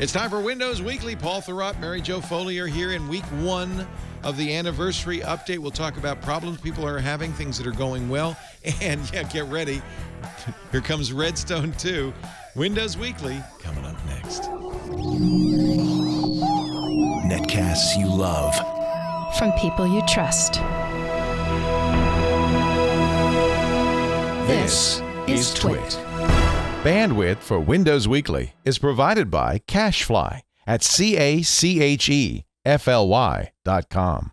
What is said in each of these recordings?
It's time for Windows Weekly. Paul Thurrott, Mary Jo Foley are here in week 1 of the anniversary update. We'll talk about problems people are having, things that are going well, and yeah, get ready. Here comes Redstone 2. Windows Weekly coming up next. Netcasts you love. From people you trust. This is Twit. Bandwidth for Windows Weekly is provided by CacheFly at CacheFly.com.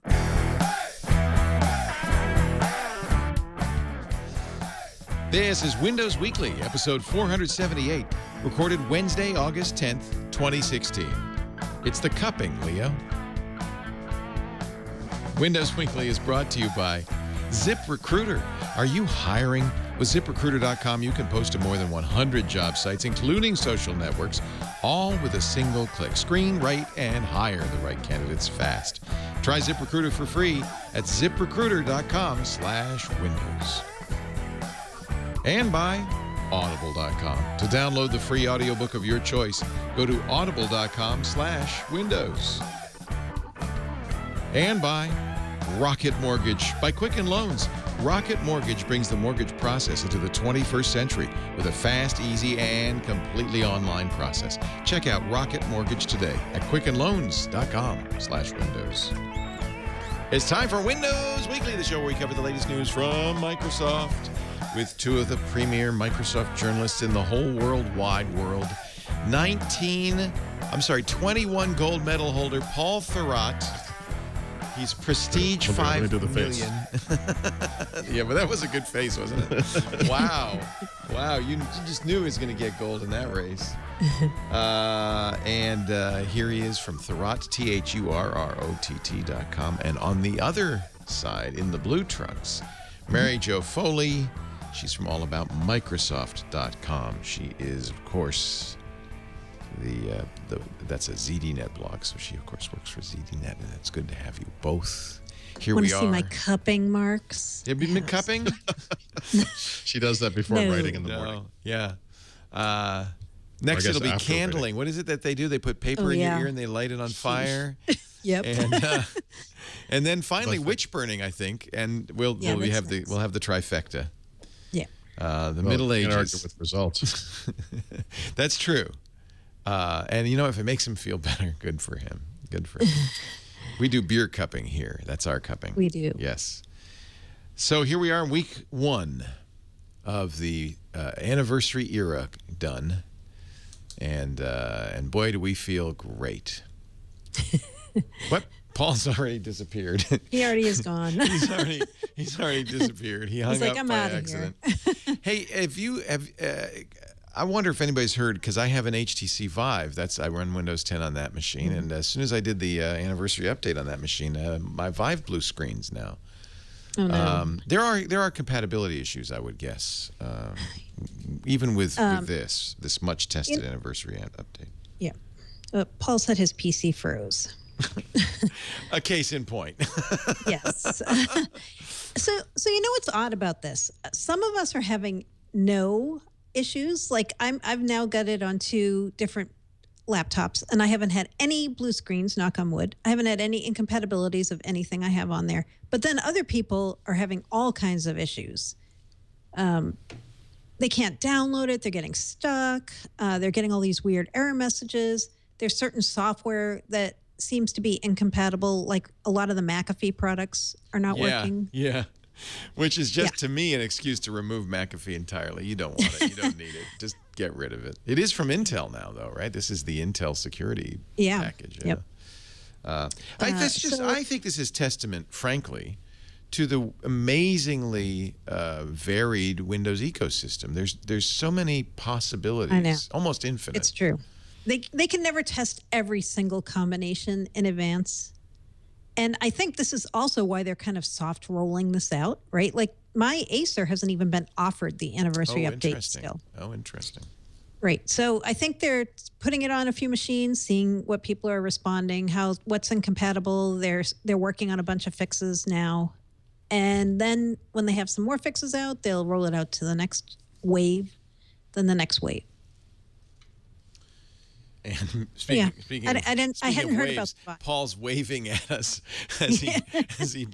This is Windows Weekly, episode 478, recorded Wednesday, August 10th, 2016. It's the cupping, Leo. Windows Weekly is brought to you by ZipRecruiter. Are you hiring? With ZipRecruiter.com, you can post to more than 100 job sites, including social networks, all with a single click. Screen, rate, and hire the right candidates fast. Try ZipRecruiter for free at ZipRecruiter.com/Windows. And by Audible.com. To download the free audiobook of your choice, go to Audible.com/Windows. And by Rocket Mortgage by Quicken Loans. Rocket Mortgage brings the mortgage process into the 21st century with a fast, easy, and completely online process. Check out Rocket Mortgage today at quickenloans.com/Windows. It's time for Windows Weekly, the show where we cover the latest news from Microsoft with two of the premier Microsoft journalists in the whole wide world. 21 gold medal holder Paul Thurrott. He's prestige 5 million. Yeah, but that was a good face, wasn't it? Wow. You just knew he was going to get gold in that race. And here he is from Thurrott, THURROTT.com. And on the other side, in the blue trunks, Mary Jo Foley. She's from allaboutmicrosoft.com. She is, of course, that's a ZDNet blog, so she of course works for ZDNet, and it's good to have you both. Here we are. Want to see my cupping marks? Have you been cupping? She does that before writing in the morning. Yeah. Next it'll be candling. What is it that they do? They put paper in your ear and they light it on fire. Yep. And then finally witch burning, I think, and we'll have the trifecta. Yeah. The Middle Ages. Can't argue with results. That's true. And you know, if it makes him feel better, good for him. We do beer cupping here. That's our cupping. We do. Yes. So here we are in week 1 of the anniversary era done. And boy, do we feel great. What? Paul's already disappeared. He already is gone. He's already disappeared. He hung up by accident. Hey, I wonder if anybody's heard, because I have an HTC Vive. I run Windows 10 on that machine, and as soon as I did the anniversary update on that machine, my Vive blue screens now. Oh, no. There are compatibility issues, I would guess, even with this much tested anniversary update. Yeah. Paul said his PC froze. A case in point. Yes. So you know what's odd about this? Some of us are having no issues. Like I've now got it on 2 different laptops, and I haven't had any blue screens, knock on wood. I haven't had any incompatibilities of anything I have on there. But then other people are having all kinds of issues. They can't download it. They're getting stuck. They're getting all these weird error messages. There's certain software that seems to be incompatible. Like a lot of the McAfee products are not working. Yeah. Which is just, to me, an excuse to remove McAfee entirely. You don't want it. You don't need it. Just get rid of it. It is from Intel now, though, right? This is the Intel security package. Yeah. Yep. I think this is testament, frankly, to the amazingly varied Windows ecosystem. There's so many possibilities. I know. Almost infinite. It's true. They can never test every single combination in advance. And I think this is also why they're kind of soft rolling this out, right? Like my Acer hasn't even been offered the anniversary update still. Oh, interesting. Right. So I think they're putting it on a few machines, seeing what people are responding, what's incompatible. They're working on a bunch of fixes now. And then when they have some more fixes out, they'll roll it out to the next wave, then the next wave. And I hadn't of heard about waves, the bot. Paul's waving at us as he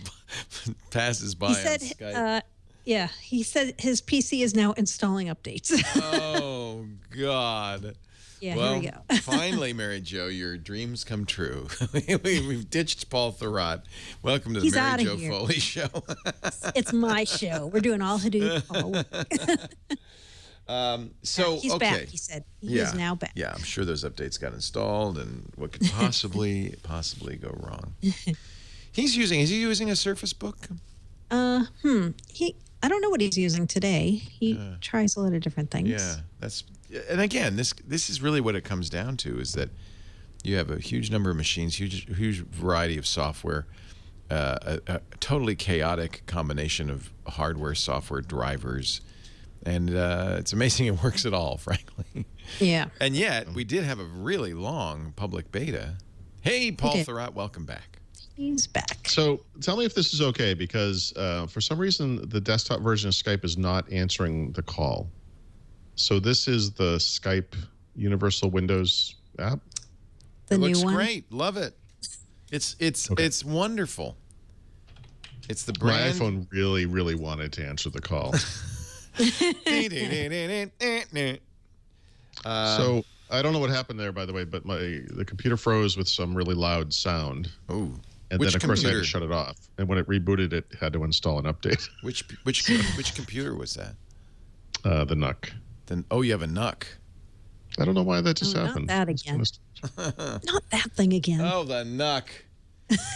passes by He said, on Skype. He said his PC is now installing updates. Oh, God. Yeah, Well, here we go. finally, Mary Jo, your dreams come true. We've ditched Paul Thurrott. Welcome to the He's Mary outta Jo here. Foley Show. It's my show. We're doing all Hadoop all week. He's okay. back, he said. He is now back. Yeah, I'm sure those updates got installed, and what could possibly go wrong? Is he using a Surface Book? I don't know what he's using today. He tries a lot of different things. Yeah, and again, this is really what it comes down to, is that you have a huge number of machines, huge variety of software, a totally chaotic combination of hardware, software, drivers, and it's amazing it works at all, frankly. Yeah. And yet, we did have a really long public beta. Hey, Paul Thurrott, welcome back. He's back. So tell me if this is okay, because for some reason, the desktop version of Skype is not answering the call. So this is the Skype Universal Windows app. The new looks one. great. Love it. It's wonderful. It's the brand. My iPhone really wanted to answer the call. So I don't know what happened there, by the way, but the computer froze with some really loud sound. Oh. And then, of course, I had to shut it off. And when it rebooted, it had to install an update. Which computer was that? The NUC. You have a NUC. I don't know why that just happened. Not that again. Not that thing again. Oh, the NUC.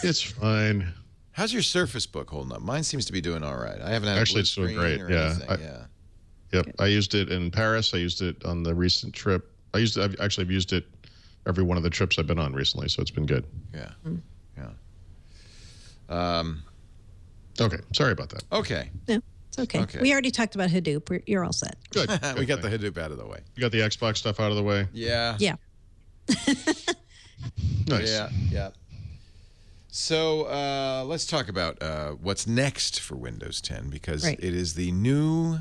It's fine. How's your Surface Book holding up? Mine seems to be doing all right. I haven't had Actually, a blue it's doing screen great. or Yeah. anything. Yep. I used it in Paris. I used it on the recent trip. I've used it every one of the trips I've been on recently, so it's been good. Yeah. Okay. Sorry about that. Okay. No, it's okay. We already talked about Hadoop. You're all set. Good. We got the Hadoop out of the way. You got the Xbox stuff out of the way? Yeah. Yeah. Nice. Yeah. So let's talk about what's next for Windows 10, because it is the new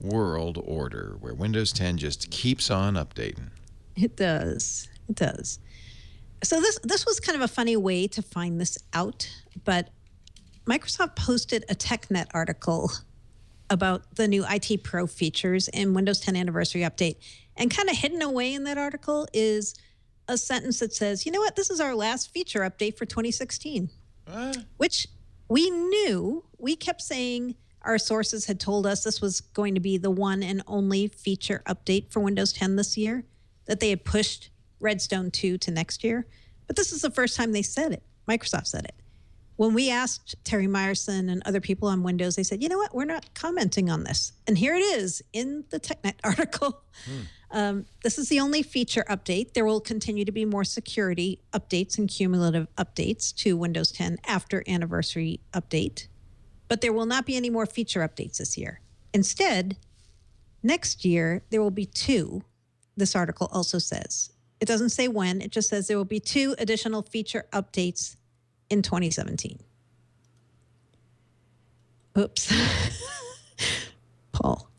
world order where Windows 10 just keeps on updating. It does. It does. So this was kind of a funny way to find this out, but Microsoft posted a TechNet article about the new IT Pro features in Windows 10 Anniversary Update. And kind of hidden away in that article is a sentence that says, you know what, this is our last feature update for 2016. Which we knew. We kept saying our sources had told us this was going to be the one and only feature update for Windows 10 this year, that they had pushed Redstone 2 to next year. But this is the first time they said it. Microsoft said it. When we asked Terry Myerson and other people on Windows, they said, you know what, we're not commenting on this. And here it is in the TechNet article. This is the only feature update. There will continue to be more security updates and cumulative updates to Windows 10 after Anniversary Update. But there will not be any more feature updates this year. Instead, next year, there will be 2, this article also says. It doesn't say when, it just says there will be 2 additional feature updates in 2017. Oops. Paul.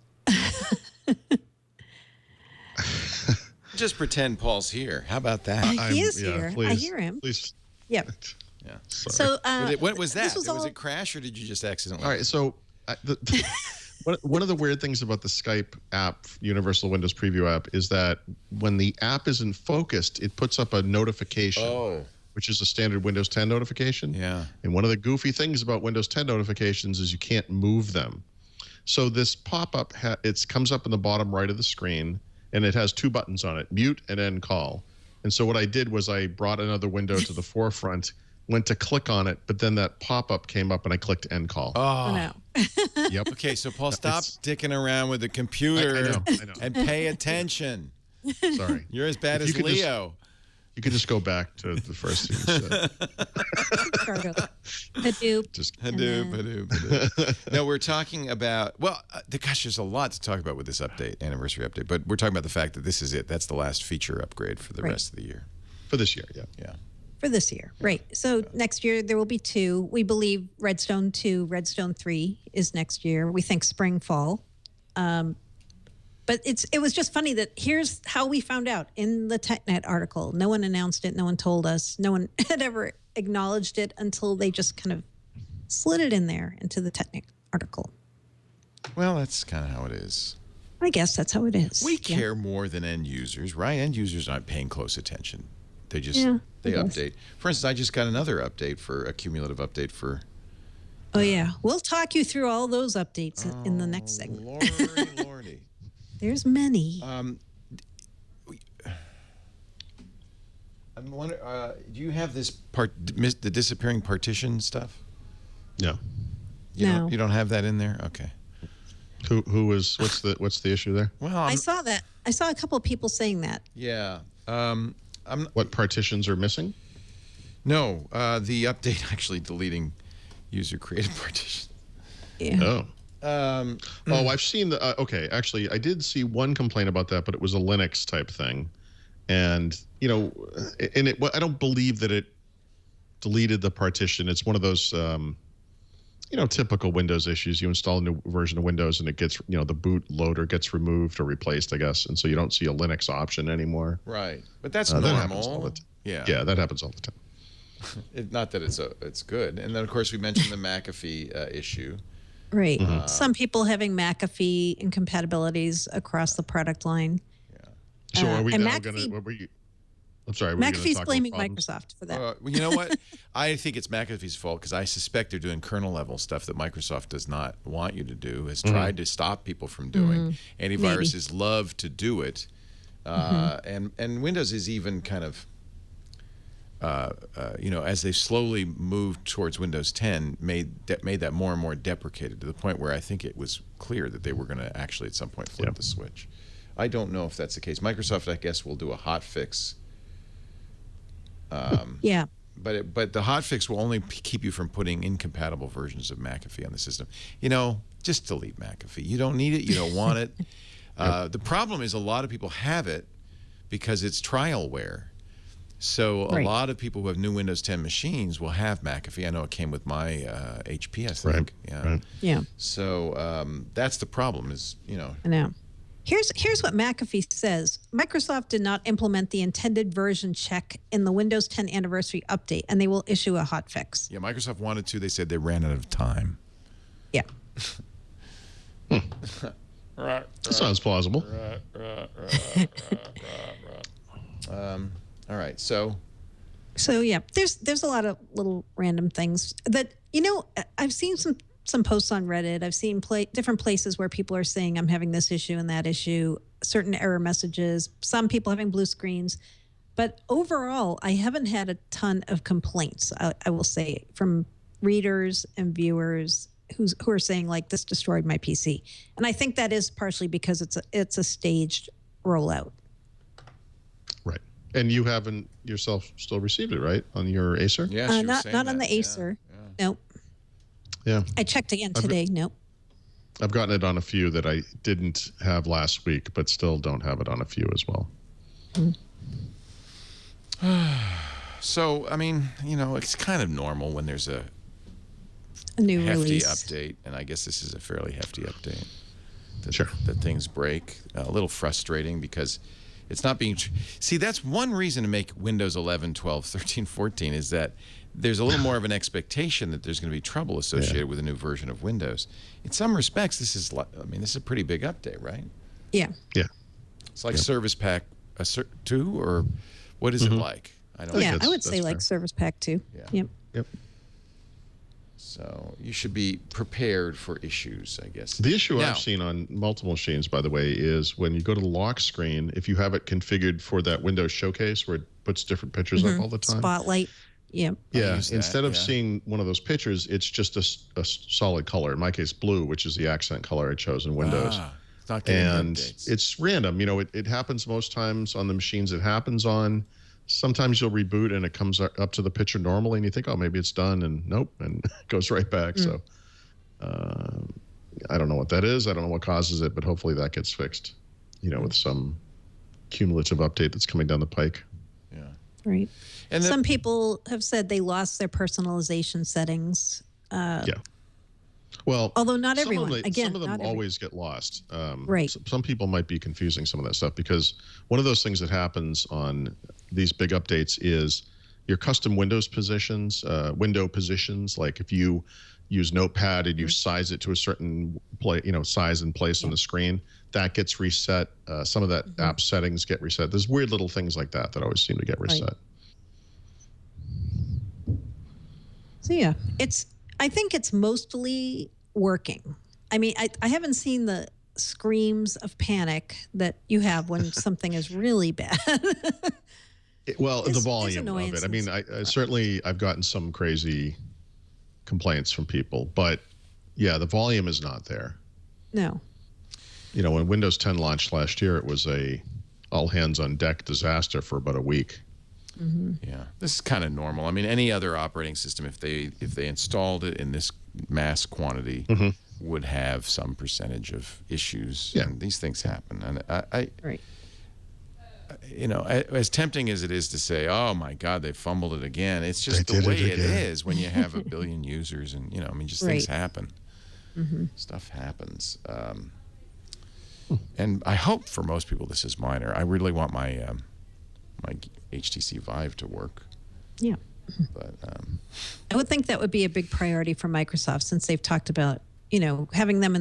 Just pretend Paul's here. How about that? He is here. Please, I hear him. Please. Yep. Yeah. So, what was that? this was Was it crash, or did you just accidentally? All right. So one of the weird things about the Skype app, Universal Windows Preview app, is that when the app isn't focused, it puts up a notification, which is a standard Windows 10 notification. Yeah. And one of the goofy things about Windows 10 notifications is you can't move them. So this pop-up, it comes up in the bottom right of the screen, and it has 2 buttons on it, mute and end call. And so what I did was I brought another window to the forefront, went to click on it, but then that pop-up came up and I clicked end call. Oh, no. Yep. Okay, so Paul, stop dicking around with the computer I know. and pay attention. Sorry. You're as bad as Leo. You could just go back to the first thing you said. Hadoop. Just Hadoop. No, we're talking about, gosh, there's a lot to talk about with this anniversary update, but we're talking about the fact that this is it. That's the last feature upgrade for the rest of the year. For this year, yeah. Yeah. For this year, right. So next year there will be 2. We believe Redstone 2, Redstone 3 is next year. We think spring, fall. But it was just funny that here's how we found out in the TechNet article. No one announced it. No one told us. No one had ever acknowledged it until they just kind of slid it in there into the TechNet article. Well, that's kind of how it is. I guess that's how it is. We care more than end users, right? End users aren't paying close attention. They just they I guess. update. For instance, I just got another update for a cumulative update for. Oh yeah, we'll talk you through all those updates in the next segment. Lordy. There's many. I'm wondering, do you have this the disappearing partition stuff? No. No. You don't have that in there? Okay. What's the issue there? Well, I saw that. I saw a couple of people saying that. yeah. What partitions are missing? No, the update actually deleting user-created partitions. Yeah. Oh. I've seen the. Okay, actually, I did see one complaint about that, but it was a Linux type thing, and I don't believe that it deleted the partition. It's one of those, typical Windows issues. You install a new version of Windows, and it gets, the boot loader gets removed or replaced, I guess, and so you don't see a Linux option anymore. Right, but that's That normal. happens all the time. Yeah, that happens all the time. Not that it's good. And then of course we mentioned the McAfee issue. Right. Some people having McAfee incompatibilities across the product line. So are we and now going to? What were you? I'm sorry. Were you gonna McAfee's talk about blaming problems? Microsoft for that. Well, you know what? I think it's McAfee's fault because I suspect they're doing kernel level stuff that Microsoft does not want you to do, has tried to stop people from doing. Antiviruses love to do it. And Windows is even kind of, as they slowly moved towards Windows 10, made that more and more deprecated to the point where I think it was clear that they were going to actually at some point flip the switch. I don't know if that's the case. Microsoft, I guess, will do a hot fix. Yeah. But the hot fix will only keep you from putting incompatible versions of McAfee on the system. Just delete McAfee. You don't need it. You don't want it. The problem is a lot of people have it because it's trialware. So a lot of people who have new Windows 10 machines will have McAfee. I know it came with my HP, I think. Right. Yeah. So that's the problem is, I know. Here's what McAfee says. Microsoft did not implement the intended version check in the Windows 10 anniversary update, and they will issue a hotfix. Yeah, Microsoft wanted to. They said they ran out of time. Yeah. That sounds plausible. All right, so yeah, there's a lot of little random things that I've seen some posts on Reddit. I've seen different places where people are saying I'm having this issue and that issue, certain error messages, some people having blue screens. But overall, I haven't had a ton of complaints, I will say, from readers and viewers who are saying, like, this destroyed my PC. And I think that is partially because it's a staged rollout. Right. And you haven't yourself still received it, right, on your Acer? yeah, she was Not saying on that. the Acer. Nope. Yeah. I checked again today. Nope. I've gotten it on a few that I didn't have last week, but still don't have it on a few as well. So, I mean, it's kind of normal when there's a new hefty release. update, and I guess this is a fairly hefty update. Sure. That things break. A little frustrating because it's not being... See, that's one reason to make Windows 11, 12, 13, 14 is that there's a little more of an expectation that there's going to be trouble associated with a new version of Windows. In some respects, this is a pretty big update, right? Yeah. Yeah. It's like Service Pack 2, or what is it like? I don't Yeah, know. I would say that's like fair. Service Pack 2. Yeah. Yep. Yep. So you should be prepared for issues, I guess. The issue Now- I've seen on multiple machines, by the way, is when you go to the lock screen, if you have it configured for that Windows showcase where it puts different pictures up all the time. Spotlight. Yep. Yeah, use that, instead of yeah. seeing one of those pictures, it's just a solid color. In my case, blue, which is the accent color I chose in Windows. It's not getting And updates. it's random. It happens most times on the machines it happens on. Sometimes you'll reboot and it comes up to the picture normally, and you think, oh, maybe it's done, and nope, and it goes right back. So I don't know what that is. I don't know what causes it, but hopefully that gets fixed, with some cumulative update that's coming down the pike. Yeah. Right. And Some people have said they lost their personalization settings. Yeah. Well, although not everyone. Some of them always get lost. Right. Some people might be confusing some of that stuff because one of those things that happens on these big updates is your custom Windows positions, window positions. Like if you use Notepad and you size it to a certain size and place on the screen, that gets reset. Some of that app settings get reset. There's weird little things like that always seem to get reset. Right. So yeah, I think it's mostly working. I mean, I haven't seen the screams of panic that you have when something is really bad. The volume of it. I mean, I've gotten some crazy complaints from people, but yeah, the volume is not there. No. When Windows 10 launched last year, it was a all hands on deck disaster for about a week. Yeah, this is kind of normal. I mean, any other operating system, if they installed it in this mass quantity, would have some percentage of issues. Yeah. And these things happen. And Right. As tempting as it is to say, "Oh my God, they fumbled it again," it's just the way it is when you have a billion users, and things happen. Stuff happens. And I hope for most people this is minor. I really want my my HTC Vive to work. Yeah. But I would think that would be a big priority for Microsoft since they've talked about, having them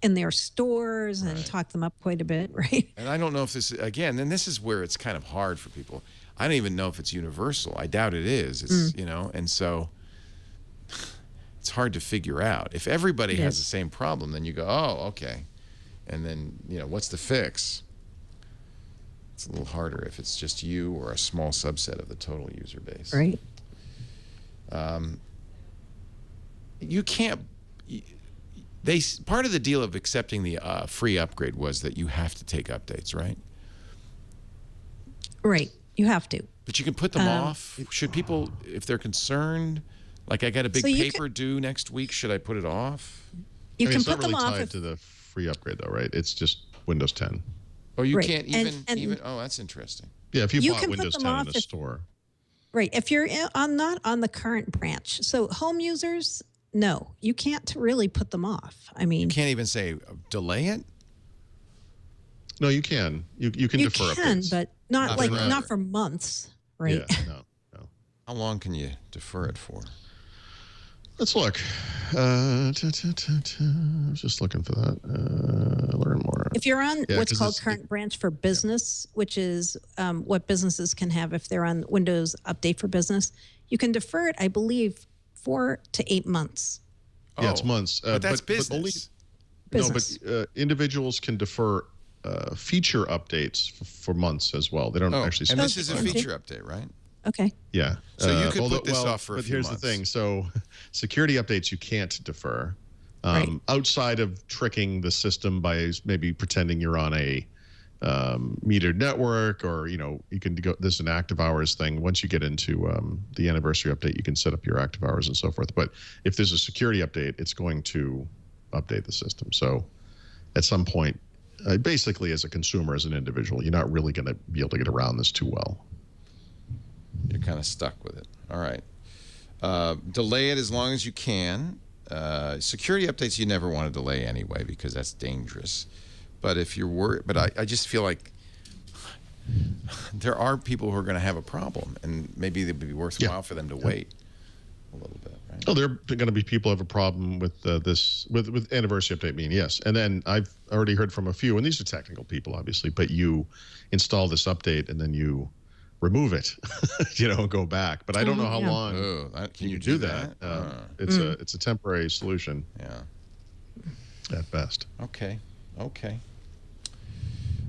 in their stores and talk them up quite a bit, right? And I don't know if this again, and this is where it's kind of hard for people. I don't even know if it's universal. I doubt it is. It's and so it's hard to figure out. If everybody has the same problem, then you go, "Oh, okay." And then, what's the fix? It's a little harder if it's just you or a small subset of the total user base. Right. You can't. Part of the deal of accepting the free upgrade was that you have to take updates, right? Right. You have to. But you can put them off. Should people, if they're concerned, like I got a big paper due next week, should I put it off? You can it's put not really them off tied to the free upgrade, though, right? It's just Windows 10. Oh, you Right. can't even. Oh, that's interesting. Yeah, if you bought can put Windows them 10 off in a store. Right. If you're not on the current branch. So home users, no, you can't really put them off. I mean, You can't even say delay it. No, you can. You can you defer can, updates. but not forever. not for months, right? Yeah, no. How long can you defer it for? Let's look. I was just looking for that. Learn more. If you're on what's 'cause called current branch for business, which is what businesses can have if they're on Windows Update for Business, you can defer it, I believe, 4 to 8 months. Yeah, it's months. But that's but business. Business. No, but individuals can defer feature updates for months as well. They don't actually. And this is a specify. feature update, right? Okay. Yeah. So you could put this off for a but few here's months. the thing. So security updates you can't defer. Right. Outside of tricking the system by maybe pretending you're on a metered network, or you can go. There's an active hours thing. Once you get into the anniversary update, you can set up your active hours and so forth. But if there's a security update, it's going to update the system. So at some point, basically as a consumer, as an individual, you're not really going to be able to get around this too well. You're kind of stuck with it. All right. Delay it as long as you can. Security updates you never want to delay anyway because that's dangerous. But if you're worried, but I just feel like there are people who are going to have a problem, and maybe it would be worthwhile for them to wait a little bit, right? Oh, there are going to be people who have a problem with this with anniversary update being yes. And then I've already heard from a few, and these are technical people, obviously, but you install this update and then you remove it, and go back. But I don't know how long Can you do that. It's a temporary solution. Yeah. At best. Okay.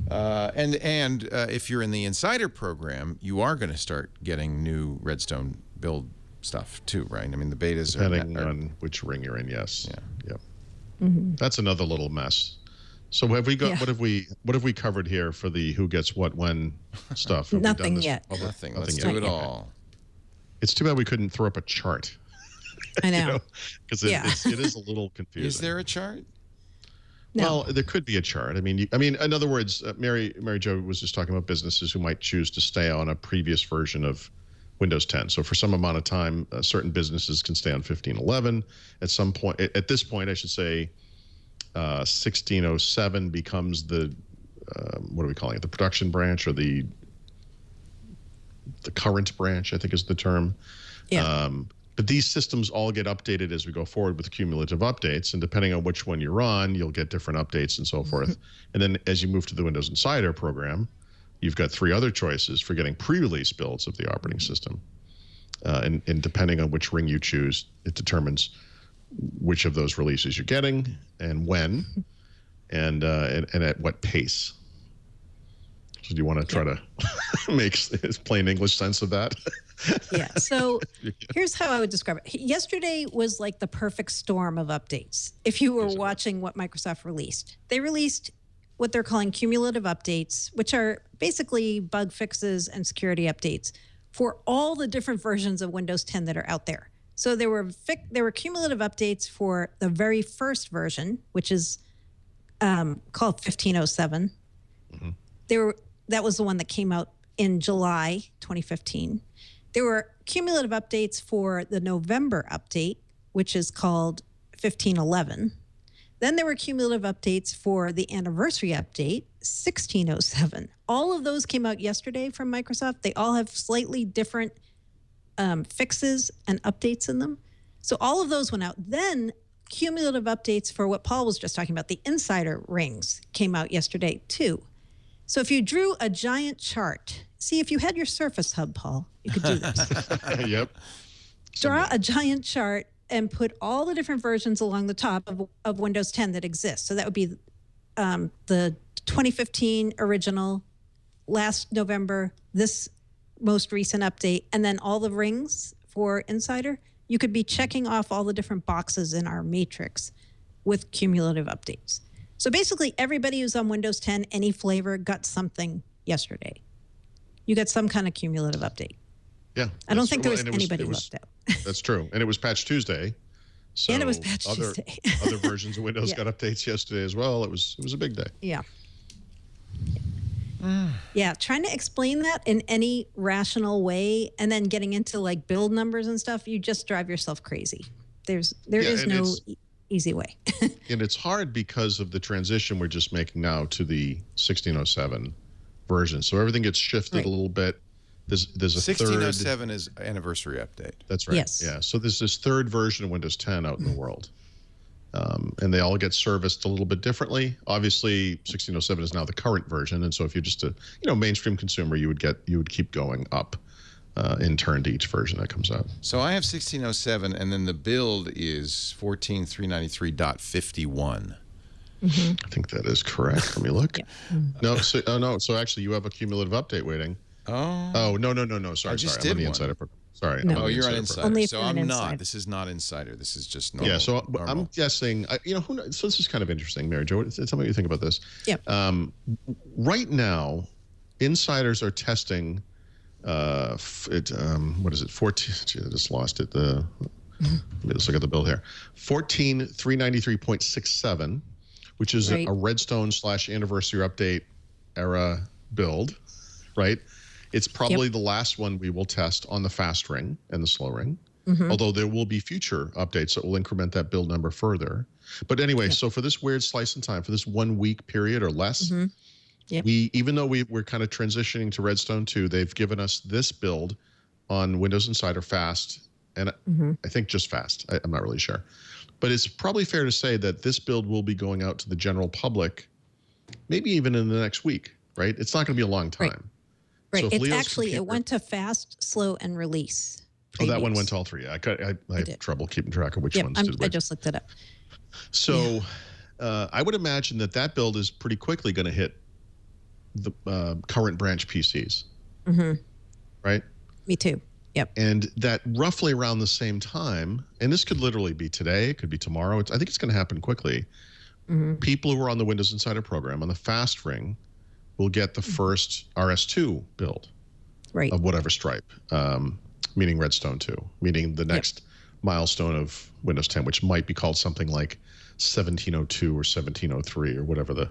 And if you're in the Insider program, you are going to start getting new Redstone build stuff too, right? I mean, the betas Depending on which ring you're in, yes. Yeah. Yep. That's another little mess. So have we got what have we covered here for the who gets what when stuff? Have we done Nothing this? yet. Nothing. Let's yet. do it all. It's too bad we couldn't throw up a chart. I know. Because it is a little confusing. Is there a chart? No. Well, there could be a chart. I mean, in other words, Mary Jo was just talking about businesses who might choose to stay on a previous version of Windows 10. So for some amount of time, certain businesses can stay on 15.11. At some point, at this point, I should say, 16.07 becomes the what are we calling it? The production branch, or the current branch, I think is the term. Yeah. But these systems all get updated as we go forward with cumulative updates, and depending on which one you're on, you'll get different updates and so forth. And then as you move to the Windows Insider program, you've got 3 other choices for getting pre-release builds of the operating system. And depending on which ring you choose, it determines which of those releases you're getting and when, and at what pace. So do you want to try to make plain English sense of that? Yeah. So here's how I would describe it. Yesterday was like the perfect storm of updates. If you were watching what Microsoft released, they released what they're calling cumulative updates, which are basically bug fixes and security updates for all the different versions of Windows 10 that are out there. So there were cumulative updates for the very first version, which is called 15.07. That was the one that came out in July 2015. There were cumulative updates for the November update, which is called 15.11. Then there were cumulative updates for the anniversary update, 16.07. All of those came out yesterday from Microsoft. They all have slightly different fixes and updates in them. So all of those went out. Then cumulative updates for what Paul was just talking about, the insider rings, came out yesterday too. So if you drew a giant chart, see, if you had your Surface Hub, Paul, you could do this. Yep. Draw a giant chart and put all the different versions along the top of Windows 10 that exist. So that would be the 2015 original, last November, this most recent update, and then all the rings for Insider. You could be checking off all the different boxes in our matrix with cumulative updates. So basically, everybody who's on Windows 10, any flavor, got something yesterday. You got some kind of cumulative update. Yeah. I don't think there was anybody left out. That's true. And it was Patch Tuesday. So and it was Patch Tuesday. Other versions of Windows got updates yesterday as well. It was a big day. Yeah. Yeah, trying to explain that in any rational way and then getting into like build numbers and stuff, you just drive yourself crazy. There is no easy way. And it's hard because of the transition we're just making now to the 16.07 version. So everything gets shifted a little bit. There's a 16.07 is anniversary update. That's right. Yes. Yeah. So there's this third version of Windows 10 out in the world. And they all get serviced a little bit differently. Obviously, 16.07 is now the current version, and so if you're just a mainstream consumer, you would keep going up in turn to each version that comes out. So I have 16.07, and then the build is 14.393.51. I think that is correct. Let me look. No, so actually, you have a cumulative update waiting. Oh no. Sorry. I'm on the Insider program. Sorry. No. You're on Insider. Only so I'm not. This is not Insider. This is just normal. Yeah. So normal. I'm guessing. Who knows? So this is kind of interesting, Mary Jo. Tell me what you think about this. Yeah. Right now, insiders are testing. What is it? 14. Gee, I just lost it. Let's look at the build here. 14.393.67, which is a Redstone / anniversary update era build, right? It's probably the last one we will test on the fast ring and the slow ring, although there will be future updates that will increment that build number further. But anyway, so for this weird slice in time, for this 1 week period or less, even though we're kind of transitioning to Redstone 2, they've given us this build on Windows Insider Fast, and I think just Fast. I'm not really sure. But it's probably fair to say that this build will be going out to the general public, maybe even in the next week, right? It's not going to be a long time. Right. So It's actually, it went to fast, slow, and release. Oh, that one went to all 3. I have trouble keeping track of which ones did which. I just looked it up. So I would imagine that build is pretty quickly going to hit the current branch PCs. Right? Me too. Yep. And that roughly around the same time, and this could literally be today, it could be tomorrow. I think it's going to happen quickly. People who are on the Windows Insider program on the fast ring will get the first RS2 build of whatever stripe, meaning Redstone 2, meaning the next milestone of Windows 10, which might be called something like 1702 or 1703 or whatever the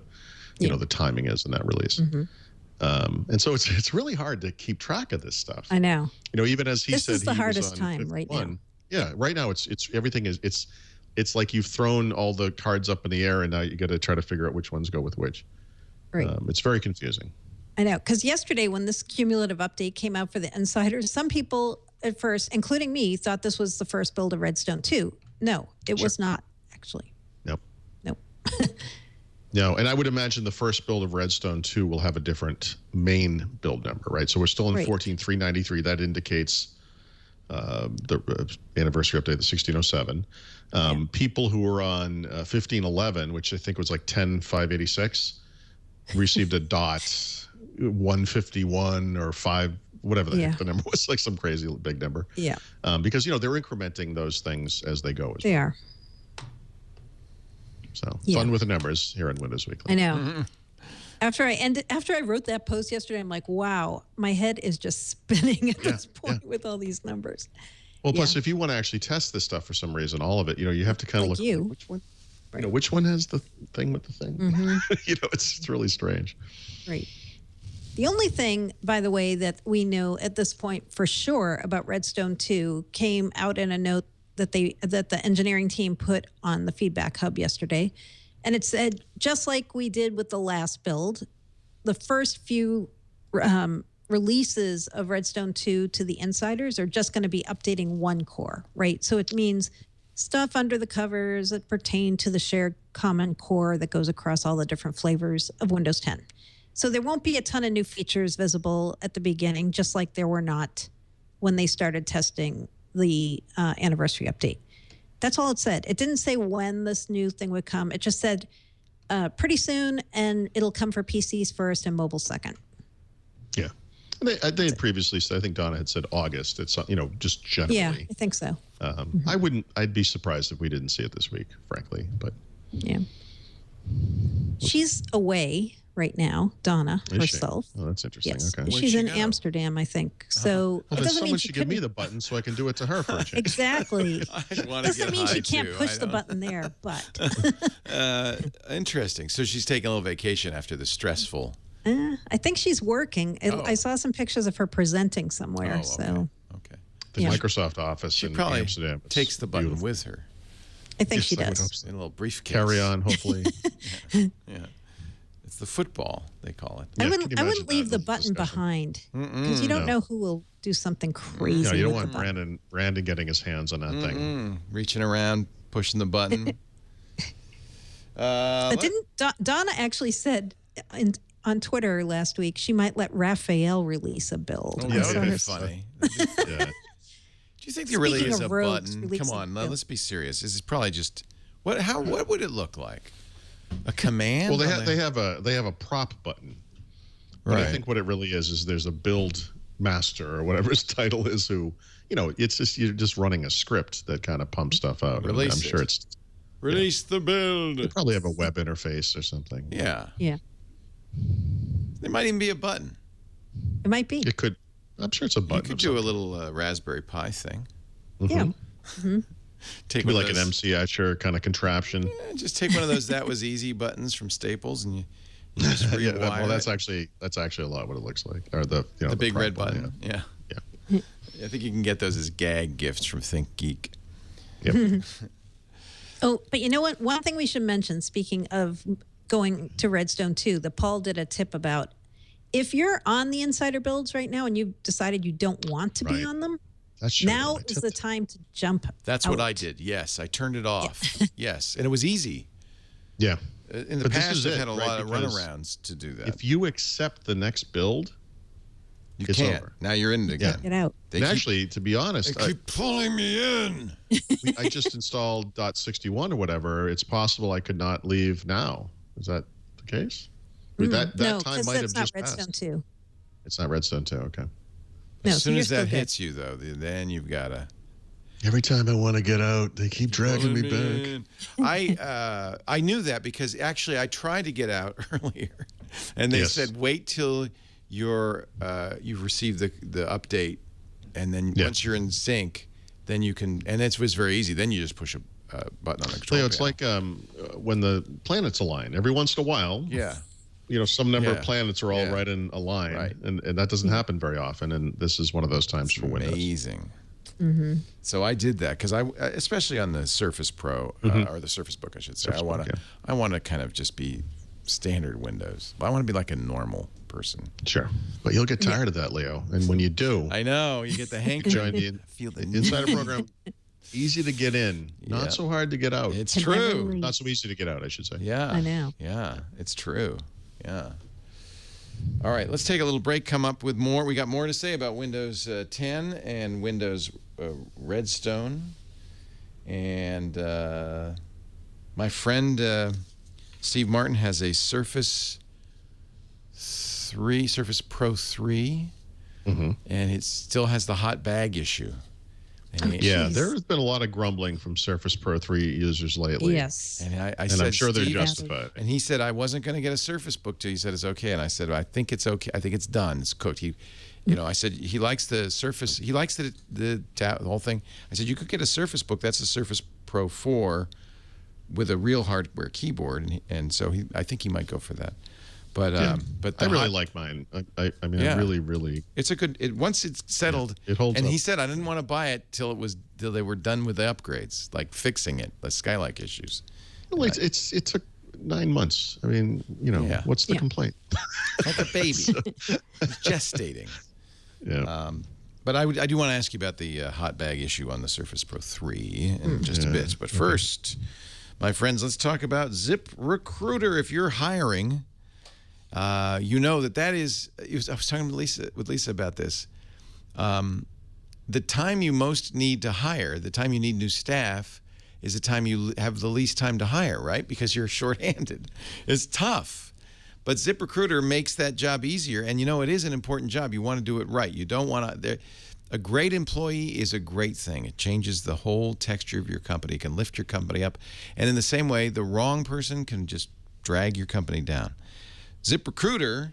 the timing is in that release. And so it's really hard to keep track of this stuff. I know. Even as he this said, is the he hardest was on time right now. Yeah, right now it's everything is it's like you've thrown all the cards up in the air and now you got to try to figure out which ones go with which. Right. It's very confusing. I know, because yesterday when this cumulative update came out for the insiders, some people at first, including me, thought this was the first build of Redstone 2. No, it was not actually. Nope. No, and I would imagine the first build of Redstone 2 will have a different main build number, right? So we're still in 14.393. That indicates the anniversary update, the 1607. People who were on 15.11, which I think was like 10.586, received a dot 151 or 5, whatever the heck the number was, like some crazy big number. Yeah. Because, they're incrementing those things as they go. They are. So fun with the numbers here on Windows Weekly. I know. After I wrote that post yesterday, I'm like, wow, my head is just spinning at this point with all these numbers. Well, plus, if you want to actually test this stuff for some reason, all of it, you have to kind of look. Which one? Which one has the thing with the thing? Mm-hmm. It's really strange. Right. The only thing, by the way, that we know at this point for sure about Redstone 2 came out in a note that the engineering team put on the feedback hub yesterday. And it said, just like we did with the last build, the first few releases of Redstone 2 to the insiders are just going to be updating one core, right? So it means stuff under the covers that pertain to the shared common core that goes across all the different flavors of Windows 10. So there won't be a ton of new features visible at the beginning, just like there were not when they started testing the anniversary update. That's all it said. It didn't say when this new thing would come. It just said pretty soon, and it'll come for PCs first and mobile second. Yeah. They had previously said, I think Donna had said August. It's, just generally. Yeah, I think so. I'd be surprised if we didn't see it this week, frankly, but. Yeah. She's away right now, Donna herself. Oh, that's interesting. Yes. Okay. She's in Amsterdam, I think. So well, then someone should give me the button so I can do it to her for a change. Exactly. Doesn't mean she can't push the button there, but. Interesting. So she's taking a little vacation after the stressful. I think she's working. I saw some pictures of her presenting somewhere. So. Okay. The Microsoft office in Amsterdam. Takes the button with her. I think she does. In a little briefcase. Carry on, hopefully. Yeah. It's the football, they call it. I wouldn't leave the button behind because you don't know who will do something crazy. No, you don't want Brandon getting his hands on that thing. Reaching around, pushing the button. Didn't Donna actually said on Twitter last week she might let Raphael release a build? Oh, that would be funny. Yeah. Do you think there really is a button? Come on, let's be serious. This is probably just what would it look like? A command? Well, they have a prop button. Right. I think what it really is there's a build master or whatever his title is who, it's just you're just running a script that kind of pumps stuff out. I'm sure it's release the build. They probably have a web interface or something. Yeah. Yeah. There might even be a button. It might be. It could. I'm sure it's a button. You could do a little Raspberry Pi thing. Yeah. Take like an MC Escher kind of contraption. Yeah, just take one of those "That Was Easy" buttons from Staples, and you just rewire well, that's actually a lot what it looks like, or the big red button. Yeah. I think you can get those as gag gifts from ThinkGeek. Yep. Oh, but you know what? One thing we should mention, speaking of going to Redstone 2, that Paul did a tip about. If you're on the insider builds right now and you've decided you don't want to be on them, now is the time to jump. That's what I did. Yes, I turned it off. Yes, and it was easy. Yeah. In the past, I've had a lot of runarounds to do that. If you accept the next build, it's over. Now you're in it again. Get out. Actually, to be honest, they keep pulling me in. I just installed .61 or whatever. It's possible I could not leave now. Is that the case? That time might have just passed. Redstone 2. It's not Redstone 2. Okay. As soon as that hits you, though, then you've got to. Every time I want to get out, they keep dragging me back. I knew that because actually I tried to get out earlier, and they said wait till you've received the update, and then once you're in sync, then you can. And it was very easy. Then you just push a button on the control panel. It's like when the planets align. Every once in a while, some number of planets are all right in a line, Right. and that doesn't happen very often. And this is one of those times for Windows. Amazing. So I did that because especially on the Surface Pro or the Surface Book, I should say, I want to kind of just be standard Windows. I want to be like a normal person. Sure, but you'll get tired of that, Leo. And when you do, I know you get the hankering. join the Insider program. Easy to get in, not so hard to get out. It's true. Not so easy to get out, I should say. Yeah, I know. Yeah, it's true. Yeah. All right, let's take a little break. Come up with more. We got more to say about Windows 10 and Windows Redstone. And my friend Steve Martin has a Surface Pro 3, and it still has the hot bag issue. There has been a lot of grumbling from Surface Pro 3 users lately. Yes. And I said, I'm sure they're Steve, justified. And he said I wasn't going to get a Surface Book till he said it's okay. And I said I think it's okay. I think it's done. It's cooked. I said he likes the Surface. He likes the whole thing. I said you could get a Surface Book. That's a Surface Pro 4 with a real hardware keyboard, and so I think he might go for that. But I really like mine. I mean, I really. It's a good. Once it's settled, it holds. And he said I didn't want to buy it till they were done with the upgrades, like fixing it, the Skylake issues. Well, it took 9 months. I mean, what's the complaint? Like a baby, gestating. Yeah. But I do want to ask you about the hot bag issue on the Surface Pro 3 in just a bit. But first, my friends, let's talk about ZipRecruiter. If you're hiring. You know that is. I was talking with Lisa about this. The time you most need to hire, the time you need new staff, is the time you have the least time to hire, right? Because you're shorthanded. It's tough, but ZipRecruiter makes that job easier. And it is an important job. You want to do it right. You don't want to. A great employee is a great thing. It changes the whole texture of your company. It can lift your company up, and in the same way, the wrong person can just drag your company down. ZipRecruiter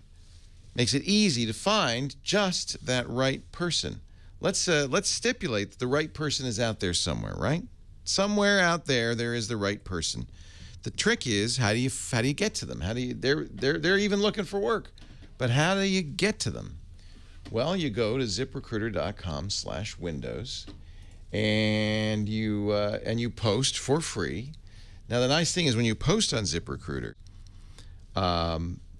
makes it easy to find just that right person. Let's stipulate that the right person is out there somewhere, right? Somewhere out there is the right person. The trick is how do you get to them? They're even looking for work, but how do you get to them? Well, you go to ZipRecruiter.com/Windows, and you post for free. Now the nice thing is when you post on ZipRecruiter.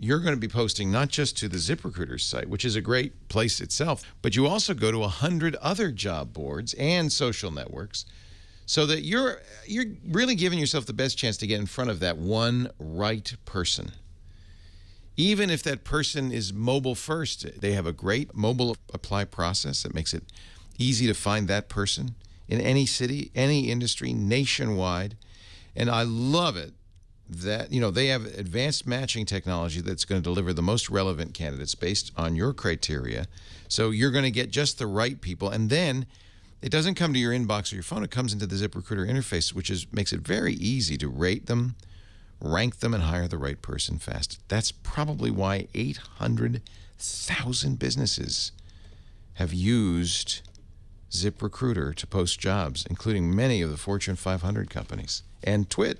You're going to be posting not just to the ZipRecruiter site, which is a great place itself, but you also go to 100 other job boards and social networks so that you're really giving yourself the best chance to get in front of that one right person. Even if that person is mobile first, they have a great mobile apply process that makes it easy to find that person in any city, any industry, nationwide. And I love it that they have advanced matching technology that's going to deliver the most relevant candidates based on your criteria. So you're going to get just the right people, and then it doesn't come to your inbox or your phone. It comes into the ZipRecruiter interface, which makes it very easy to rate them, rank them, and hire the right person fast. That's probably why 800,000 businesses have used ZipRecruiter to post jobs, including many of the Fortune 500 companies and Twit.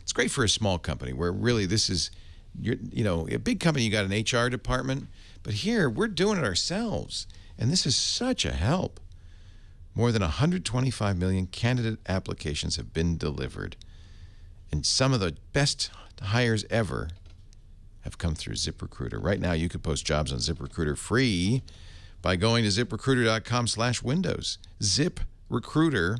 It's great for a small company where really this is, a big company, you got an HR department, but here we're doing it ourselves. And this is such a help. More than 125 million candidate applications have been delivered. And some of the best hires ever have come through ZipRecruiter. Right now, you could post jobs on ZipRecruiter free by going to ZipRecruiter.com/Windows. ZipRecruiter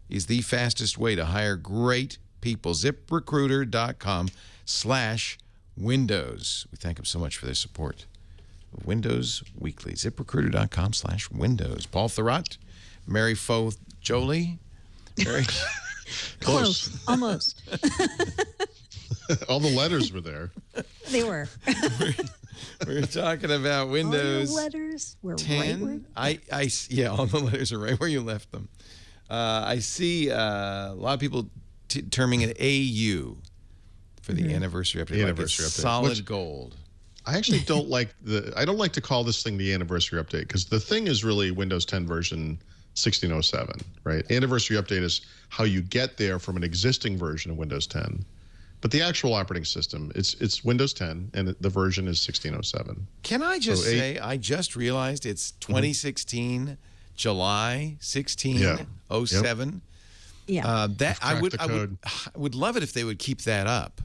is the fastest way to hire great people. ZipRecruiter.com/Windows. We thank them so much for their support of Windows Weekly. ZipRecruiter.com/Windows. Paul Thurrott, Mary Faux Jolie. Mary. Close. Almost. All the letters were there. They were. We're talking about Windows. All the letters were 10. Right where all the letters are right where you left them. I see a lot of people terming it AU for the anniversary update. The anniversary update. Solid gold. I actually don't like to call this thing the anniversary update, because the thing is really Windows 10 version 1607, right? Anniversary update is how you get there from an existing version of Windows 10, But the actual operating system, it's Windows 10, and the version is 1607. Can I just say, I just realized it's 2016, July 1607. Yeah. That I would love it if they would keep that up.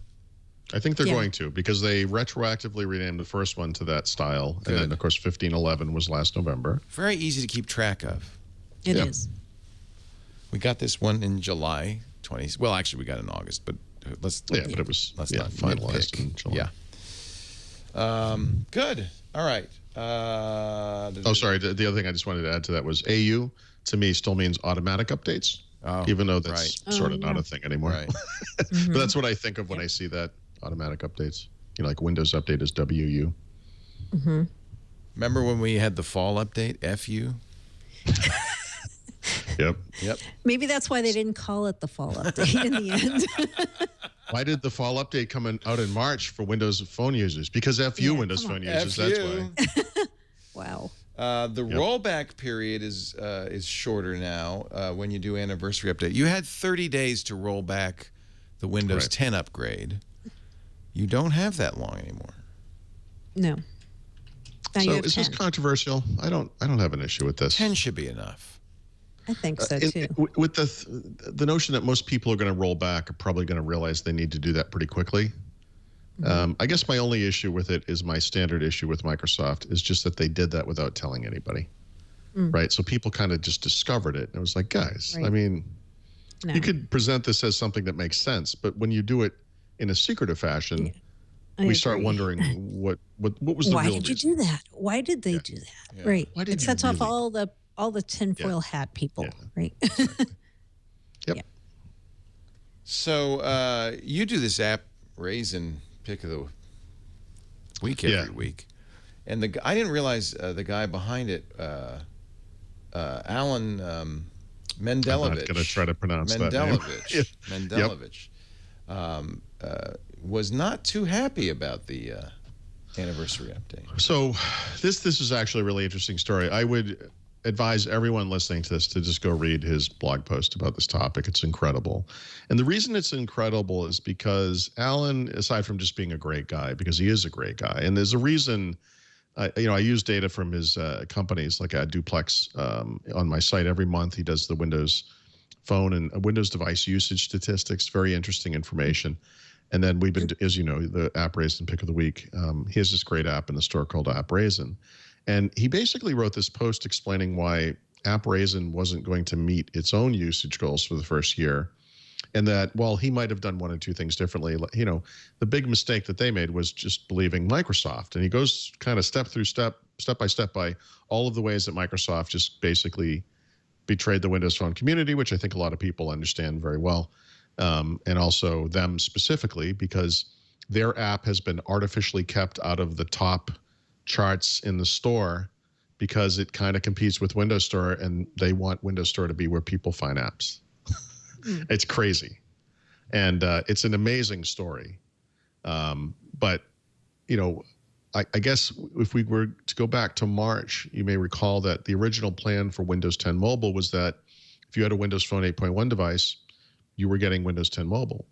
I think they're going to, because they retroactively renamed the first one to that style. Good. And then, of course, 1511 was last November. Very easy to keep track of. It is. We got this one in July 20. Well, actually, we got it in August, but but it was not finalized in July. Good. All right. Sorry. The other thing I just wanted to add to that was AU, to me, still means automatic updates, even though that's sort of not a thing anymore. Right. But that's what I think of when I see that, automatic updates. You know, like Windows Update is WU. Remember when we had the fall update, FU? Yep. Maybe that's why they didn't call it the fall update in the end. Why did the fall update come out in March for Windows Phone users? Because FU Windows Phone users, that's why. Wow. The rollback period is shorter now when you do anniversary update. You had 30 days to roll back the Windows 10 upgrade. You don't have that long anymore. No. Now So is this controversial? I don't have an issue with this. 10 should be enough. I think so too. With the notion that most people are going to roll back are probably going to realize they need to do that pretty quickly. I guess my only issue with it is my standard issue with Microsoft is just that they did that without telling anybody, right? So people kind of just discovered it. And it was like, guys, I mean, you could present this as something that makes sense, but when you do it in a secretive fashion, we start wondering what was the real reason. Why did you do that? Why did they do that? Right. Why did it sets off all the tinfoil hat people, right? Exactly. Yep. So you do this app raisin pick of the week every week, and I didn't realize the guy behind it, Alan Mendelovich. I'm not going to try to pronounce that name. Mendelovich was not too happy about the anniversary update. So this is actually a really interesting story. I would advise everyone listening to this to just go read his blog post about this topic. It's incredible. And the reason it's incredible is because Alan, aside from just being a great guy, because he is a great guy, and there's a reason, I use data from his companies like Duplex on my site every month. He does the Windows Phone and Windows device usage statistics, very interesting information. And then we've been, as you know, the App Raisin Pick of the Week. He has this great app in the store called App Raisin. And he basically wrote this post explaining why App Raisin wasn't going to meet its own usage goals for the first year. And that while he might have done one or two things differently, the big mistake that they made was just believing Microsoft. And he goes kind of step by step by all of the ways that Microsoft just basically betrayed the Windows Phone community, which I think a lot of people understand very well. And also them specifically, because their app has been artificially kept out of the top charts in the store because it kind of competes with Windows Store, and they want Windows Store to be where people find apps. It's crazy. And it's an amazing story. But, I guess if we were to go back to March, you may recall that the original plan for Windows 10 Mobile was that if you had a Windows Phone 8.1 device, you were getting Windows 10 Mobile.